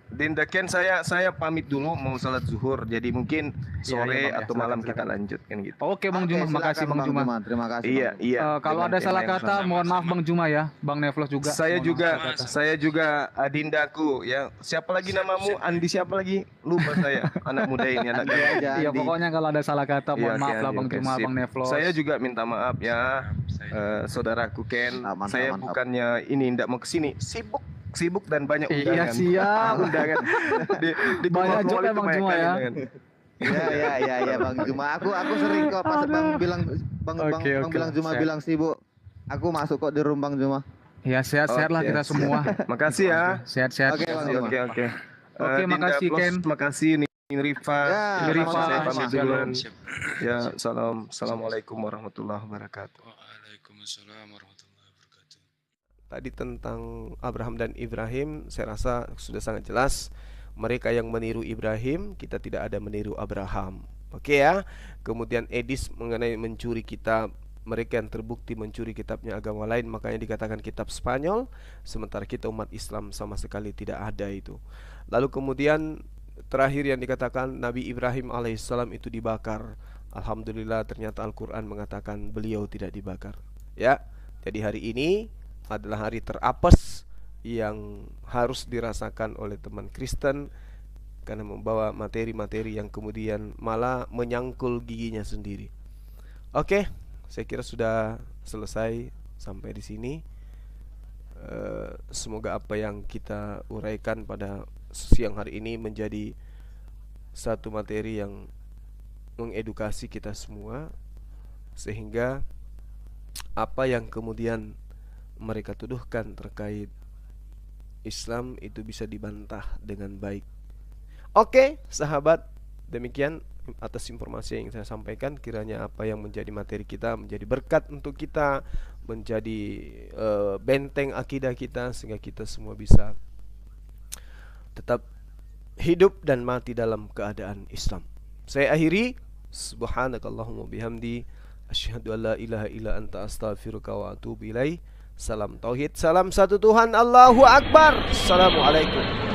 Dinda Ken, saya pamit dulu mau salat zuhur. Jadi mungkin sore Bang, ya, atau silakan, malam silakan. kita lanjutkan gitu. Oke Bang Oke, Juma, silakan, makasih Bang Juma. Terima kasih. Iya, Bang. iya. Kalau Dengan ada salah tema yang kata, sama. mohon maaf Bang Juma ya. Bang Neflos juga. Saya mohon juga, maaf atas kata. saya juga Adindaku ya. Siapa lagi namamu? Andi siapa lagi? Lupa saya. Anak muda ini, anak Andi muda. aja, Iya Andi. pokoknya kalau ada salah kata, Iya, mohon oke, maaf lah Andi, Bang oke, Juma, sip. Bang Neflos. Saya juga minta maaf ya, saudaraku Ken. Mantap, Saya mantap. bukannya ini tidak mau kesini, sibuk dan banyak Iya, undangan. siap. Undangan. Di Banyak mall-mall job ya, itu Bang banyak Juma kali ya. undangan. Iya Bang Juma. Aku sering kok pas Bang bilang Oke, Bang oke. bilang Juma Siap. bilang sibuk. Aku masuk kok di room Bang Juma. Ya sehat-sehat lah Oke, kita semua. Makasih ya. Sehat-sehat. Oke, Bang Juma. Oke. Oke, Dinda makasih, Plus, Ken. Makasih nih Rifa. Ya, Rifa, Saya sama-sama. pamit Siap. duluan. Siap. Ya, assalamualaikum warahmatullahi wabarakatuh. Waalaikumsalam warahmatullahi wabarakatuh. Tadi tentang Abraham dan Ibrahim, saya rasa sudah sangat jelas. Mereka yang meniru Ibrahim, kita tidak ada meniru Abraham. Oke ya. Kemudian Edis mengenai mencuri kitab, mereka yang terbukti mencuri kitabnya agama lain, makanya dikatakan kitab Spanyol, sementara kita umat Islam sama sekali tidak ada itu. Lalu kemudian terakhir yang dikatakan Nabi Ibrahim alaihissalam itu dibakar. Alhamdulillah ternyata Al-Quran mengatakan beliau tidak dibakar. Ya, jadi hari ini adalah hari terapes yang harus dirasakan oleh teman Kristen, karena membawa materi-materi yang kemudian malah menyangkul giginya sendiri. Oke, saya kira sudah selesai sampai di sini. Semoga apa yang kita uraikan pada siang hari ini menjadi satu materi yang mengedukasi kita semua, sehingga apa yang kemudian mereka tuduhkan terkait Islam itu bisa dibantah dengan baik. Oke, sahabat, demikian atas informasi yang saya sampaikan. Kiranya apa yang menjadi materi kita menjadi berkat untuk kita, menjadi benteng akidah kita, sehingga kita semua bisa tetap hidup dan mati dalam keadaan Islam. Saya akhiri, subhanakallahumma bihamdi, asyhadu an la ilaha illa anta astaghfiruka wa atubu ilaih. Salam tauhid, salam satu Tuhan, Allahu Akbar. Assalamualaikum.